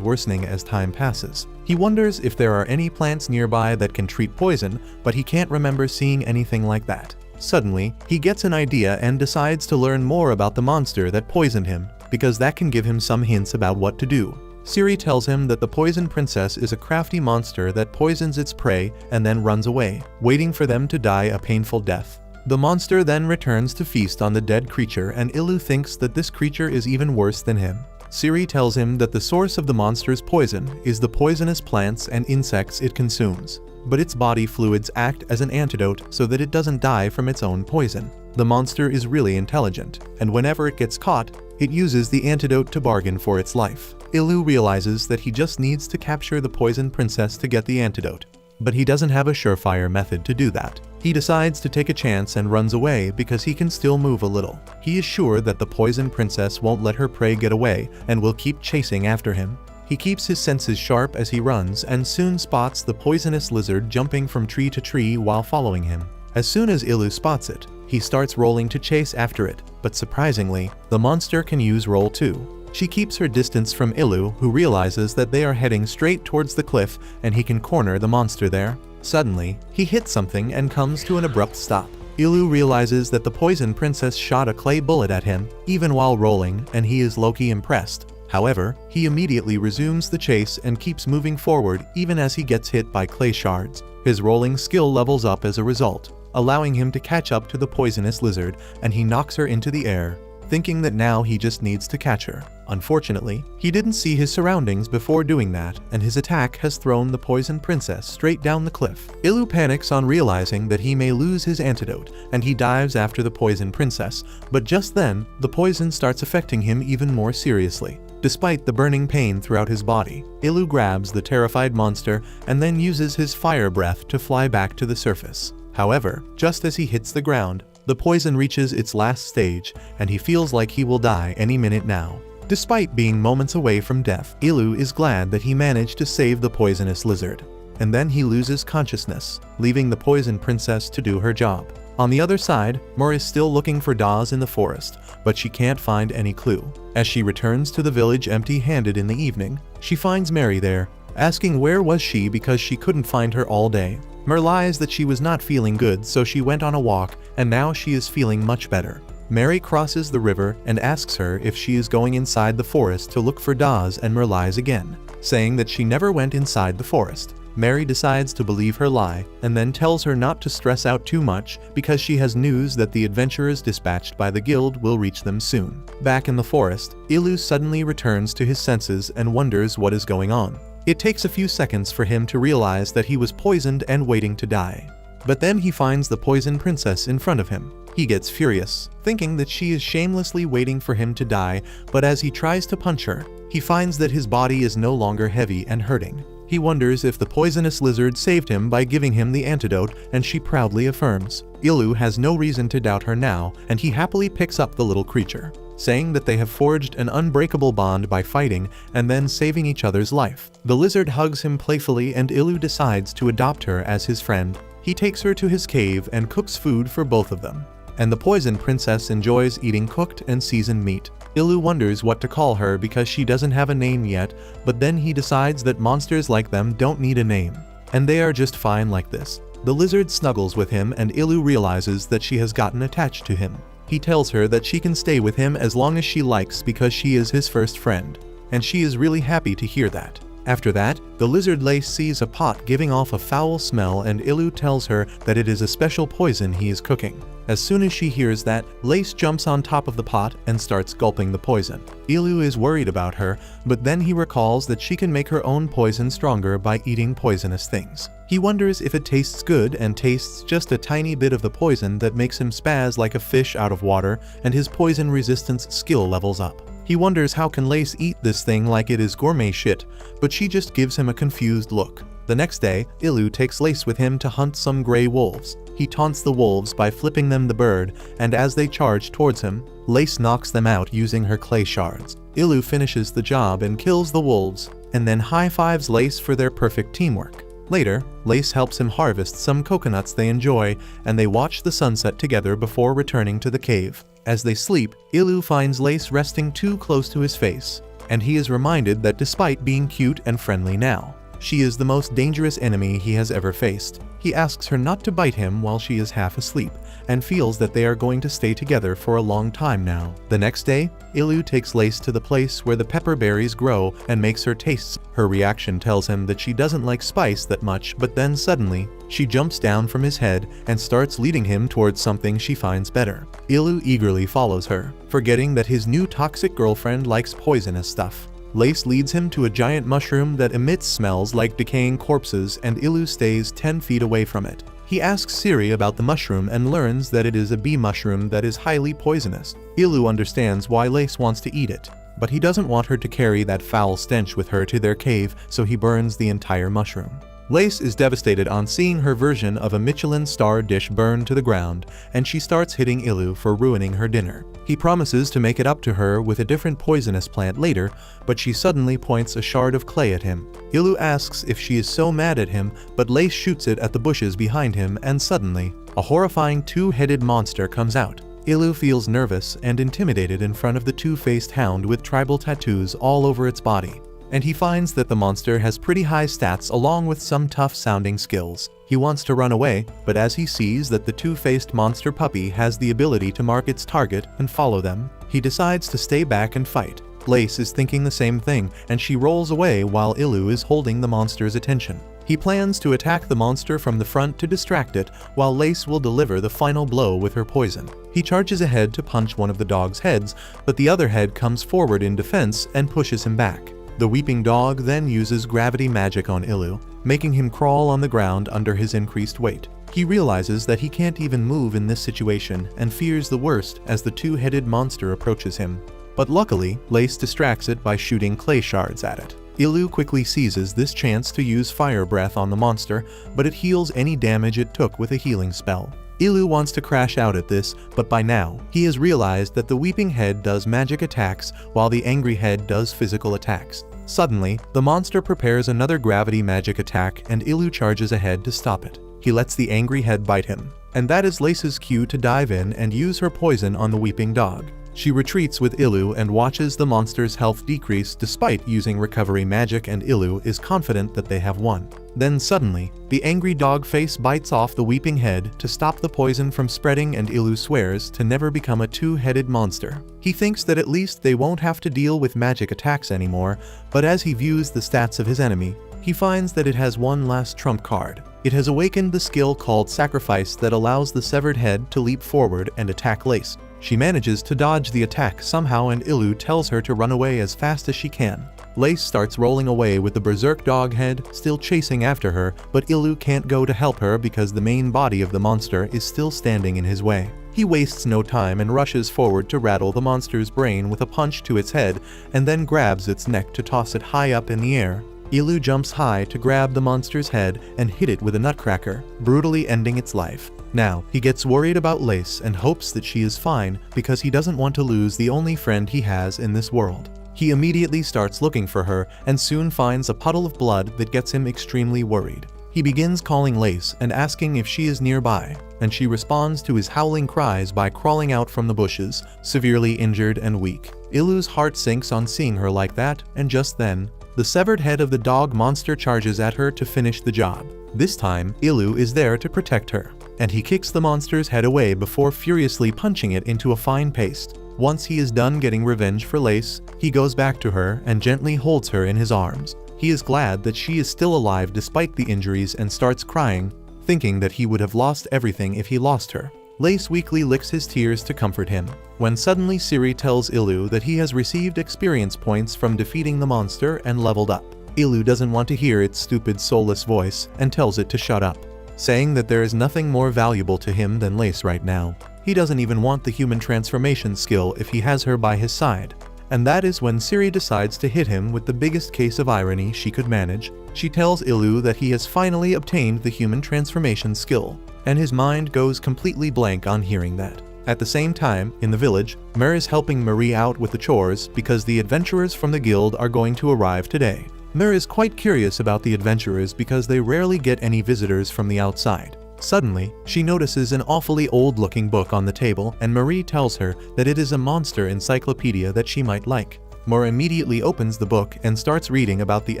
worsening as time passes. He wonders if there are any plants nearby that can treat poison, but he can't remember seeing anything like that. Suddenly, he gets an idea and decides to learn more about the monster that poisoned him, because that can give him some hints about what to do. Siri tells him that the Poison Princess is a crafty monster that poisons its prey and then runs away, waiting for them to die a painful death. The monster then returns to feast on the dead creature, and Ilu thinks that this creature is even worse than him. Siri tells him that the source of the monster's poison is the poisonous plants and insects it consumes, but its body fluids act as an antidote so that it doesn't die from its own poison. The monster is really intelligent, and whenever it gets caught, it uses the antidote to bargain for its life. Ilu realizes that he just needs to capture the Poison Princess to get the antidote, but he doesn't have a surefire method to do that. He decides to take a chance and runs away because he can still move a little. He is sure that the Poison Princess won't let her prey get away and will keep chasing after him. He keeps his senses sharp as he runs and soon spots the poisonous lizard jumping from tree to tree while following him. As soon as Ilu spots it, he starts rolling to chase after it, but surprisingly, the monster can use roll too. She keeps her distance from Ilu, who realizes that they are heading straight towards the cliff and he can corner the monster there. Suddenly, he hits something and comes to an abrupt stop. Ilu realizes that the Poison Princess shot a clay bullet at him, even while rolling, and he is low-key impressed. However, he immediately resumes the chase and keeps moving forward even as he gets hit by clay shards. His rolling skill levels up as a result, allowing him to catch up to the poisonous lizard, and he knocks her into the air, thinking that now he just needs to catch her. Unfortunately, he didn't see his surroundings before doing that, and his attack has thrown the Poison Princess straight down the cliff. Ilu panics on realizing that he may lose his antidote, and he dives after the Poison Princess, but just then, the poison starts affecting him even more seriously. Despite the burning pain throughout his body, Ilu grabs the terrified monster and then uses his fire breath to fly back to the surface. However, just as he hits the ground, the poison reaches its last stage, and he feels like he will die any minute now. Despite being moments away from death, Ilu is glad that he managed to save the poisonous lizard. And then he loses consciousness, leaving the Poison Princess to do her job. On the other side, Mur is still looking for Dawes in the forest, but she can't find any clue. As she returns to the village empty-handed in the evening, she finds Mary there, asking where was she because she couldn't find her all day. Mur lies that she was not feeling good, so she went on a walk, and now she is feeling much better. Mary crosses the river and asks her if she is going inside the forest to look for Dawes and Merlies again, saying that she never went inside the forest. Mary decides to believe her lie and then tells her not to stress out too much because she has news that the adventurers dispatched by the guild will reach them soon. Back in the forest, Ilu suddenly returns to his senses and wonders what is going on. It takes a few seconds for him to realize that he was poisoned and waiting to die. But then he finds the poison princess in front of him. He gets furious, thinking that she is shamelessly waiting for him to die, but as he tries to punch her, he finds that his body is no longer heavy and hurting. He wonders if the poisonous lizard saved him by giving him the antidote, and she proudly affirms. Ilu has no reason to doubt her now, and he happily picks up the little creature, saying that they have forged an unbreakable bond by fighting and then saving each other's life. The lizard hugs him playfully and Ilu decides to adopt her as his friend. He takes her to his cave and cooks food for both of them. And the poison princess enjoys eating cooked and seasoned meat. Ilu wonders what to call her because she doesn't have a name yet, but then he decides that monsters like them don't need a name, and they are just fine like this. The lizard snuggles with him and Ilu realizes that she has gotten attached to him. He tells her that she can stay with him as long as she likes because she is his first friend, and she is really happy to hear that. After that, the lizard Lace sees a pot giving off a foul smell and Ilu tells her that it is a special poison he is cooking. As soon as she hears that, Lace jumps on top of the pot and starts gulping the poison. Ilu is worried about her, but then he recalls that she can make her own poison stronger by eating poisonous things. He wonders if it tastes good and tastes just a tiny bit of the poison that makes him spaz like a fish out of water, and his poison resistance skill levels up. He wonders how can Lace eat this thing like it is gourmet shit, but she just gives him a confused look. The next day, Ilu takes Lace with him to hunt some gray wolves. He taunts the wolves by flipping them the bird, and as they charge towards him, Lace knocks them out using her clay shards. Ilu finishes the job and kills the wolves, and then high-fives Lace for their perfect teamwork. Later, Lace helps him harvest some coconuts they enjoy, and they watch the sunset together before returning to the cave. As they sleep, Ilu finds Lace resting too close to his face, and he is reminded that despite being cute and friendly now, she is the most dangerous enemy he has ever faced. He asks her not to bite him while she is half asleep, and feels that they are going to stay together for a long time now. The next day, Ilu takes Lace to the place where the pepper berries grow and makes her taste. Her reaction tells him that she doesn't like spice that much, but then suddenly, she jumps down from his head and starts leading him towards something she finds better. Ilu eagerly follows her, forgetting that his new toxic girlfriend likes poisonous stuff. Lace leads him to a giant mushroom that emits smells like decaying corpses, and Ilu stays 10 feet away from it. He asks Siri about the mushroom and learns that it is a bee mushroom that is highly poisonous. Ilu understands why Lace wants to eat it, but he doesn't want her to carry that foul stench with her to their cave, so he burns the entire mushroom. Lace is devastated on seeing her version of a Michelin star dish burn to the ground, and she starts hitting Ilu for ruining her dinner. He promises to make it up to her with a different poisonous plant later, but she suddenly points a shard of clay at him. Ilu asks if she is so mad at him, but Lace shoots it at the bushes behind him, and suddenly, a horrifying two-headed monster comes out. Ilu feels nervous and intimidated in front of the two-faced hound with tribal tattoos all over its body, and he finds that the monster has pretty high stats along with some tough-sounding skills. He wants to run away, but as he sees that the two-faced monster puppy has the ability to mark its target and follow them, he decides to stay back and fight. Lace is thinking the same thing, and she rolls away while Ilu is holding the monster's attention. He plans to attack the monster from the front to distract it, while Lace will deliver the final blow with her poison. He charges ahead to punch one of the dog's heads, but the other head comes forward in defense and pushes him back. The weeping dog then uses gravity magic on Ilu, making him crawl on the ground under his increased weight. He realizes that he can't even move in this situation and fears the worst as the two-headed monster approaches him. But luckily, Lace distracts it by shooting clay shards at it. Ilu quickly seizes this chance to use fire breath on the monster, but it heals any damage it took with a healing spell. Ilu wants to crash out at this, but by now, he has realized that the weeping head does magic attacks while the angry head does physical attacks. Suddenly, the monster prepares another gravity magic attack and Ilu charges ahead to stop it. He lets the angry head bite him, and that is Lace's cue to dive in and use her poison on the weeping dog. She retreats with Ilu and watches the monster's health decrease despite using recovery magic, and Ilu is confident that they have won. Then suddenly, the angry dog face bites off the weeping head to stop the poison from spreading, and Ilu swears to never become a two-headed monster. He thinks that at least they won't have to deal with magic attacks anymore, but as he views the stats of his enemy, he finds that it has one last trump card. It has awakened the skill called Sacrifice that allows the severed head to leap forward and attack Lace. She manages to dodge the attack somehow, and Ilu tells her to run away as fast as she can. Lace starts rolling away with the berserk dog head still chasing after her, but Ilu can't go to help her because the main body of the monster is still standing in his way. He wastes no time and rushes forward to rattle the monster's brain with a punch to its head, and then grabs its neck to toss it high up in the air. Ilu jumps high to grab the monster's head and hit it with a nutcracker, brutally ending its life. Now, he gets worried about Lace and hopes that she is fine because he doesn't want to lose the only friend he has in this world. He immediately starts looking for her and soon finds a puddle of blood that gets him extremely worried. He begins calling Lace and asking if she is nearby, and she responds to his howling cries by crawling out from the bushes, severely injured and weak. Ilu's heart sinks on seeing her like that, and just then, the severed head of the dog monster charges at her to finish the job. This time, Ilu is there to protect her, and he kicks the monster's head away before furiously punching it into a fine paste. Once he is done getting revenge for Lace, he goes back to her and gently holds her in his arms. He is glad that she is still alive despite the injuries and starts crying, thinking that he would have lost everything if he lost her. Lace weakly licks his tears to comfort him, when suddenly Ciri tells Ilu that he has received experience points from defeating the monster and leveled up. Ilu doesn't want to hear its stupid soulless voice and tells it to shut up, saying that there is nothing more valuable to him than Lace right now. He doesn't even want the human transformation skill if he has her by his side. And that is when Ciri decides to hit him with the biggest case of irony she could manage. She tells Ilu that he has finally obtained the human transformation skill, and his mind goes completely blank on hearing that. At the same time, in the village, Mer is helping Marie out with the chores because the adventurers from the guild are going to arrive today. Mer is quite curious about the adventurers because they rarely get any visitors from the outside. Suddenly, she notices an awfully old-looking book on the table, and Marie tells her that it is a monster encyclopedia that she might like. Mer immediately opens the book and starts reading about the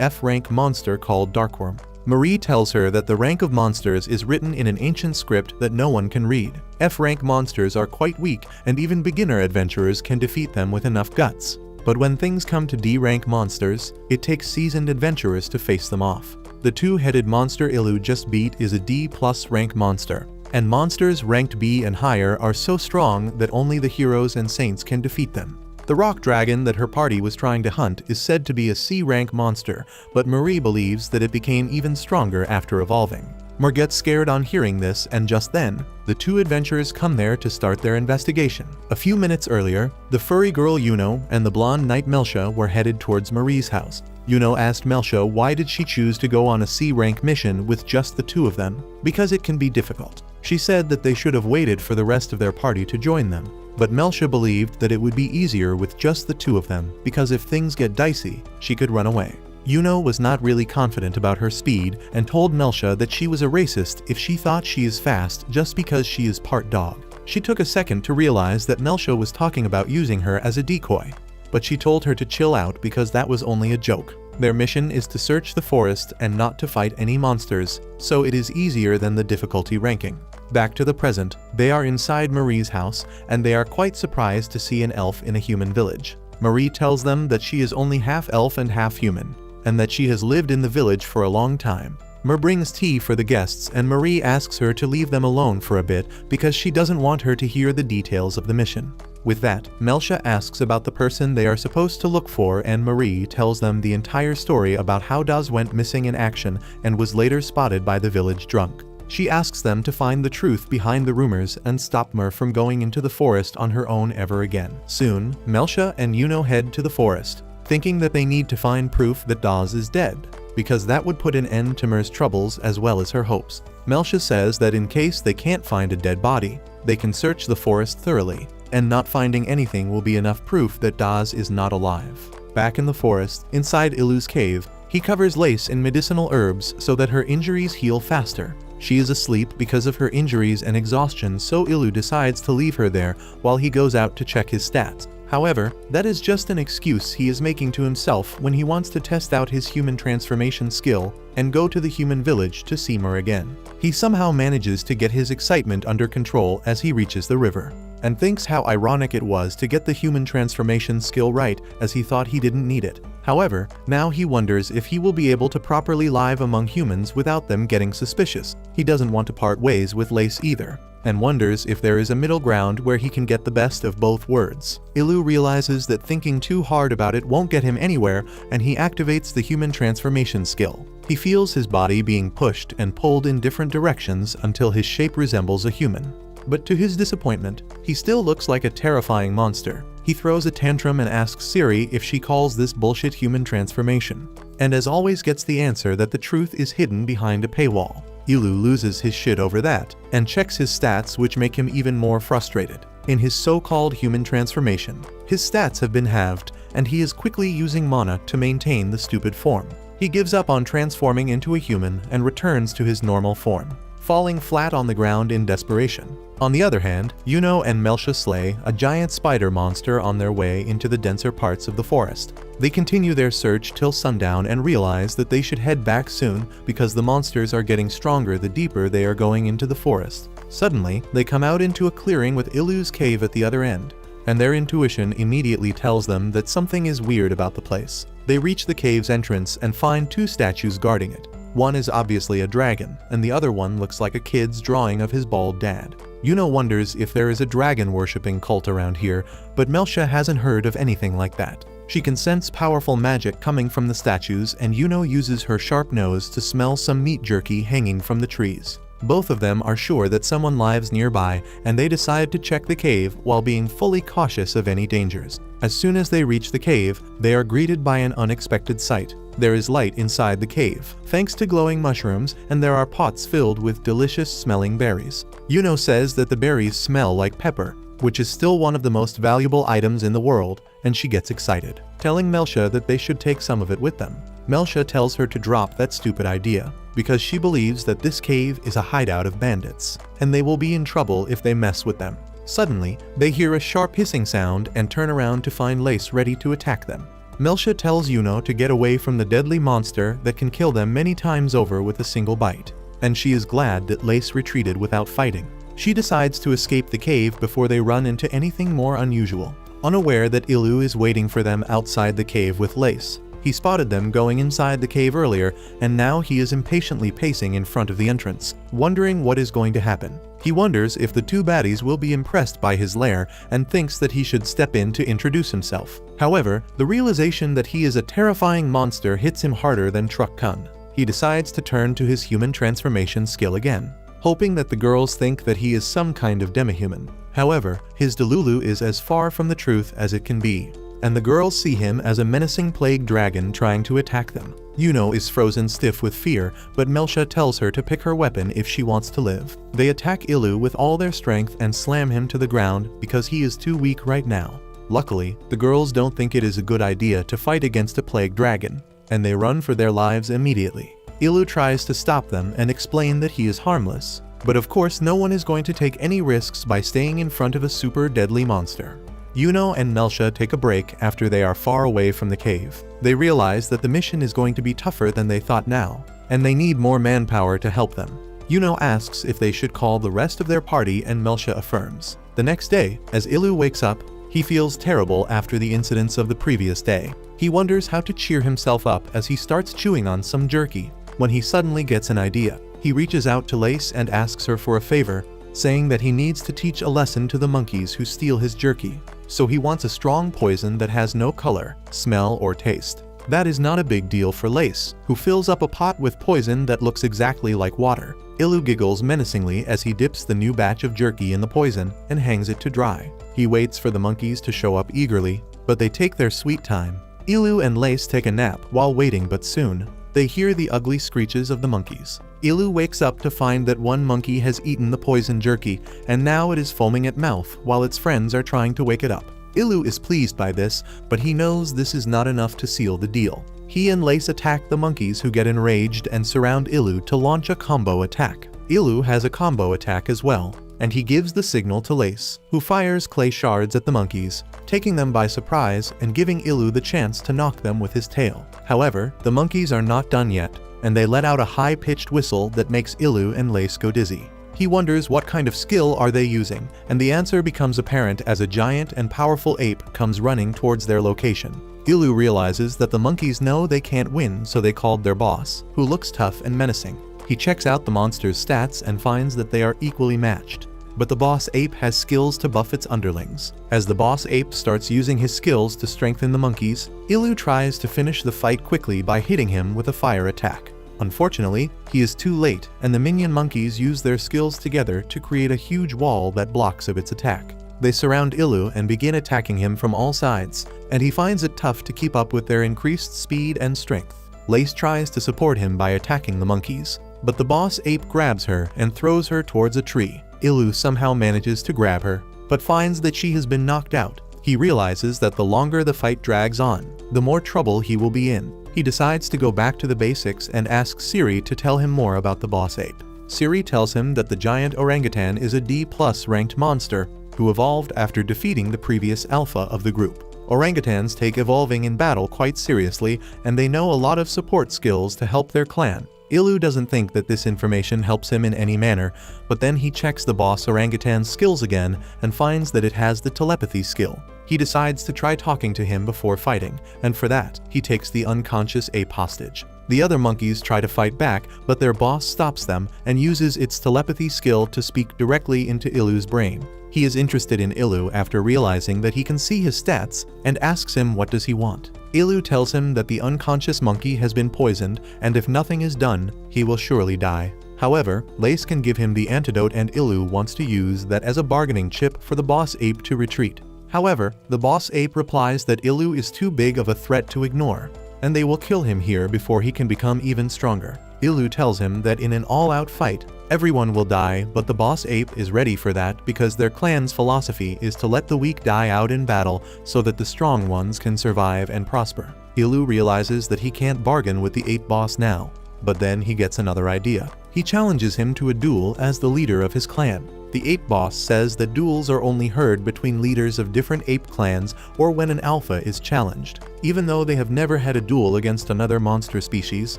F-rank monster called Darkworm. Marie tells her that the rank of monsters is written in an ancient script that no one can read. F-rank monsters are quite weak, and even beginner adventurers can defeat them with enough guts. But when things come to D-rank monsters, it takes seasoned adventurers to face them off. The two-headed monster Ilu just beat is a D+ rank monster, and monsters ranked B and higher are so strong that only the heroes and saints can defeat them. The rock dragon that her party was trying to hunt is said to be a C-rank monster, but Marie believes that it became even stronger after evolving. Mer gets scared on hearing this, and just then, the two adventurers come there to start their investigation. A few minutes earlier, the furry girl Yuno and the blonde knight Melcia were headed towards Marie's house. Yuno asked Melcia why did she choose to go on a C-rank mission with just the two of them, because it can be difficult. She said that they should have waited for the rest of their party to join them, but Melcia believed that it would be easier with just the two of them, because if things get dicey, she could run away. Yuno was not really confident about her speed and told Melcia that she was a racist if she thought she is fast just because she is part dog. She took a second to realize that Melcia was talking about using her as a decoy, but she told her to chill out because that was only a joke. Their mission is to search the forest and not to fight any monsters, so it is easier than the difficulty ranking. Back to the present, they are inside Marie's house, and they are quite surprised to see an elf in a human village. Marie tells them that she is only half elf and half human, and that she has lived in the village for a long time. Mer brings tea for the guests, and Marie asks her to leave them alone for a bit because she doesn't want her to hear the details of the mission. With that, Melcia asks about the person they are supposed to look for, and Marie tells them the entire story about how Daz went missing in action and was later spotted by the village drunk. She asks them to find the truth behind the rumors and stop Mer from going into the forest on her own ever again. Soon, Melcia and Yuno head to the forest, thinking that they need to find proof that Daz is dead, because that would put an end to Mer's troubles as well as her hopes. Melcia says that in case they can't find a dead body, they can search the forest thoroughly, and not finding anything will be enough proof that Daz is not alive. Back in the forest, inside Ilu's cave, he covers Lace in medicinal herbs so that her injuries heal faster. She is asleep because of her injuries and exhaustion, so Ilu decides to leave her there while he goes out to check his stats. However, that is just an excuse he is making to himself when he wants to test out his human transformation skill and go to the human village to see Mer again. He somehow manages to get his excitement under control as he reaches the river, and thinks how ironic it was to get the human transformation skill right, as he thought he didn't need it. However, now he wonders if he will be able to properly live among humans without them getting suspicious. He doesn't want to part ways with Lace either, and wonders if there is a middle ground where he can get the best of both worlds. Ilu realizes that thinking too hard about it won't get him anywhere, and he activates the human transformation skill. He feels his body being pushed and pulled in different directions until his shape resembles a human. But to his disappointment, he still looks like a terrifying monster. He throws a tantrum and asks Siri if she calls this bullshit human transformation, and as always gets the answer that the truth is hidden behind a paywall. Ilu loses his shit over that, and checks his stats, which make him even more frustrated. In his so-called human transformation, his stats have been halved, and he is quickly using mana to maintain the stupid form. He gives up on transforming into a human and returns to his normal form, falling flat on the ground in desperation. On the other hand, Yuno and Meltia slay a giant spider monster on their way into the denser parts of the forest. They continue their search till sundown and realize that they should head back soon because the monsters are getting stronger the deeper they are going into the forest. Suddenly, they come out into a clearing with Ilu's cave at the other end, and their intuition immediately tells them that something is weird about the place. They reach the cave's entrance and find two statues guarding it. One is obviously a dragon, and the other one looks like a kid's drawing of his bald dad. Yuno wonders if there is a dragon-worshipping cult around here, but Meltia hasn't heard of anything like that. She can sense powerful magic coming from the statues, and Yuno uses her sharp nose to smell some meat jerky hanging from the trees. Both of them are sure that someone lives nearby, and they decide to check the cave while being fully cautious of any dangers. As soon as they reach the cave, they are greeted by an unexpected sight. There is light inside the cave, thanks to glowing mushrooms, and there are pots filled with delicious-smelling berries. Yuno says that the berries smell like pepper, which is still one of the most valuable items in the world, and she gets excited, telling Meltia that they should take some of it with them. Meltia tells her to drop that stupid idea, because she believes that this cave is a hideout of bandits, and they will be in trouble if they mess with them. Suddenly, they hear a sharp hissing sound and turn around to find Lace ready to attack them. Meltia tells Yuno to get away from the deadly monster that can kill them many times over with a single bite, and she is glad that Lace retreated without fighting. She decides to escape the cave before they run into anything more unusual, unaware that Ilu is waiting for them outside the cave with Lace. He spotted them going inside the cave earlier, and now he is impatiently pacing in front of the entrance, wondering what is going to happen. He wonders if the two baddies will be impressed by his lair and thinks that he should step in to introduce himself. However, the realization that he is a terrifying monster hits him harder than Truck Kun. He decides to turn to his human transformation skill again, hoping that the girls think that he is some kind of demi-human. However, his delulu is as far from the truth as it can be, and the girls see him as a menacing plague dragon trying to attack them. Yuno is frozen stiff with fear, but Meltia tells her to pick her weapon if she wants to live. They attack Ilu with all their strength and slam him to the ground because he is too weak right now. Luckily, the girls don't think it is a good idea to fight against a plague dragon, and they run for their lives immediately. Ilu tries to stop them and explain that he is harmless, but of course no one is going to take any risks by staying in front of a super deadly monster. Yuno and Meltia take a break after they are far away from the cave. They realize that the mission is going to be tougher than they thought now, and they need more manpower to help them. Yuno asks if they should call the rest of their party, and Meltia affirms. The next day, as Ilu wakes up, he feels terrible after the incidents of the previous day. He wonders how to cheer himself up as he starts chewing on some jerky, when he suddenly gets an idea. He reaches out to Lace and asks her for a favor, saying that he needs to teach a lesson to the monkeys who steal his jerky. So he wants a strong poison that has no color, smell, or taste. That is not a big deal for Lace, who fills up a pot with poison that looks exactly like water. Ilu giggles menacingly as he dips the new batch of jerky in the poison and hangs it to dry. He waits for the monkeys to show up eagerly, but they take their sweet time. Ilu and Lace take a nap while waiting, but soon, they hear the ugly screeches of the monkeys. Ilu wakes up to find that one monkey has eaten the poison jerky, and now it is foaming at mouth while its friends are trying to wake it up. Ilu is pleased by this, but he knows this is not enough to seal the deal. He and Lace attack the monkeys, who get enraged and surround Ilu to launch a combo attack. Ilu has a combo attack as well, and he gives the signal to Lace, who fires clay shards at the monkeys, taking them by surprise and giving Ilu the chance to knock them with his tail. However, the monkeys are not done yet, and they let out a high-pitched whistle that makes Ilu and Lace go dizzy. He wonders what kind of skill are they using, and the answer becomes apparent as a giant and powerful ape comes running towards their location. Ilu realizes that the monkeys know they can't win, so they called their boss, who looks tough and menacing. He checks out the monster's stats and finds that they are equally matched. But the boss ape has skills to buff its underlings. As the boss ape starts using his skills to strengthen the monkeys, Ilu tries to finish the fight quickly by hitting him with a fire attack. Unfortunately, he is too late, and the minion monkeys use their skills together to create a huge wall that blocks of its attack. They surround Ilu and begin attacking him from all sides, and he finds it tough to keep up with their increased speed and strength. Lace tries to support him by attacking the monkeys, but the boss ape grabs her and throws her towards a tree. Ilu somehow manages to grab her, but finds that she has been knocked out. He realizes that the longer the fight drags on, the more trouble he will be in. He decides to go back to the basics and asks Siri to tell him more about the boss ape. Siri tells him that the giant orangutan is a D+ ranked monster who evolved after defeating the previous alpha of the group. Orangutans take evolving in battle quite seriously, and they know a lot of support skills to help their clan. Ilu doesn't think that this information helps him in any manner, but then he checks the boss orangutan's skills again and finds that it has the telepathy skill. He decides to try talking to him before fighting, and for that, he takes the unconscious ape hostage. The other monkeys try to fight back, but their boss stops them and uses its telepathy skill to speak directly into Ilu's brain. He is interested in Ilu after realizing that he can see his stats and asks him what does he want. Ilu tells him that the unconscious monkey has been poisoned, and if nothing is done, he will surely die. However, Lace can give him the antidote, and Ilu wants to use that as a bargaining chip for the boss ape to retreat. However, the boss ape replies that Ilu is too big of a threat to ignore, and they will kill him here before he can become even stronger. Ilu tells him that in an all-out fight, everyone will die, but the boss ape is ready for that because their clan's philosophy is to let the weak die out in battle so that the strong ones can survive and prosper. Ilu realizes that he can't bargain with the ape boss now, but then he gets another idea. He challenges him to a duel as the leader of his clan. The ape boss says that duels are only heard between leaders of different ape clans or when an alpha is challenged. Even though they have never had a duel against another monster species,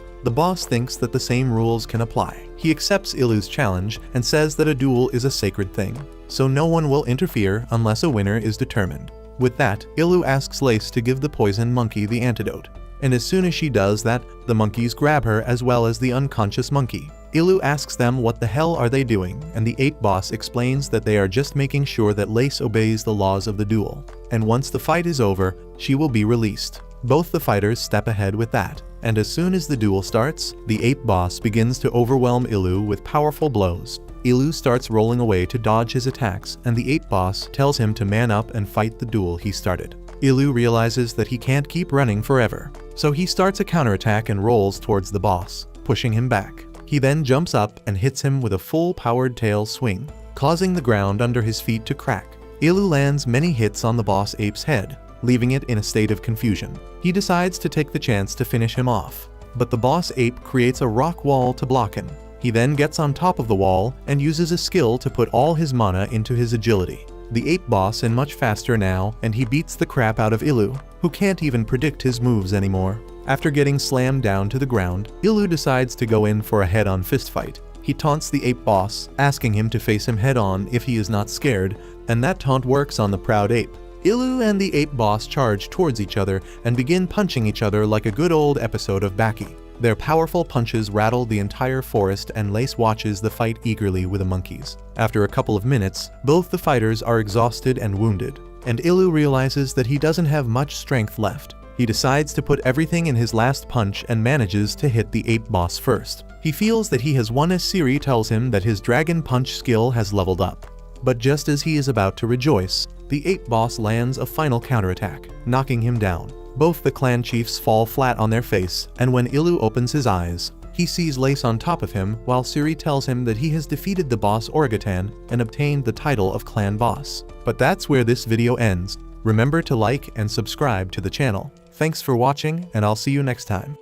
the boss thinks that the same rules can apply. He accepts Ilu's challenge and says that a duel is a sacred thing, so no one will interfere unless a winner is determined. With that, Ilu asks Lace to give the poison monkey the antidote, and as soon as she does that, the monkeys grab her as well as the unconscious monkey. Ilu asks them what the hell are they doing, and the ape boss explains that they are just making sure that Lace obeys the laws of the duel, and once the fight is over, she will be released. Both the fighters step ahead with that, and as soon as the duel starts, the ape boss begins to overwhelm Ilu with powerful blows. Ilu starts rolling away to dodge his attacks, and the ape boss tells him to man up and fight the duel he started. Ilu realizes that he can't keep running forever, so he starts a counterattack and rolls towards the boss, pushing him back. He then jumps up and hits him with a full-powered tail swing, causing the ground under his feet to crack. Ilu lands many hits on the boss ape's head, leaving it in a state of confusion. He decides to take the chance to finish him off, but the boss ape creates a rock wall to block him. He then gets on top of the wall and uses a skill to put all his mana into his agility. The ape boss is much faster now, and he beats the crap out of Ilu, who can't even predict his moves anymore. After getting slammed down to the ground, Ilu decides to go in for a head-on fistfight. He taunts the ape boss, asking him to face him head-on if he is not scared, and that taunt works on the proud ape. Ilu and the ape boss charge towards each other and begin punching each other like a good old episode of Baki. Their powerful punches rattle the entire forest, and Lace watches the fight eagerly with the monkeys. After a couple of minutes, both the fighters are exhausted and wounded, and Ilu realizes that he doesn't have much strength left. He decides to put everything in his last punch and manages to hit the ape boss first. He feels that he has won as Siri tells him that his dragon punch skill has leveled up. But just as he is about to rejoice, the ape boss lands a final counterattack, knocking him down. Both the clan chiefs fall flat on their face, and when Ilu opens his eyes, he sees Lace on top of him while Siri tells him that he has defeated the boss orangutan and obtained the title of clan boss. But that's where this video ends. Remember to like and subscribe to the channel. Thanks for watching, and I'll see you next time.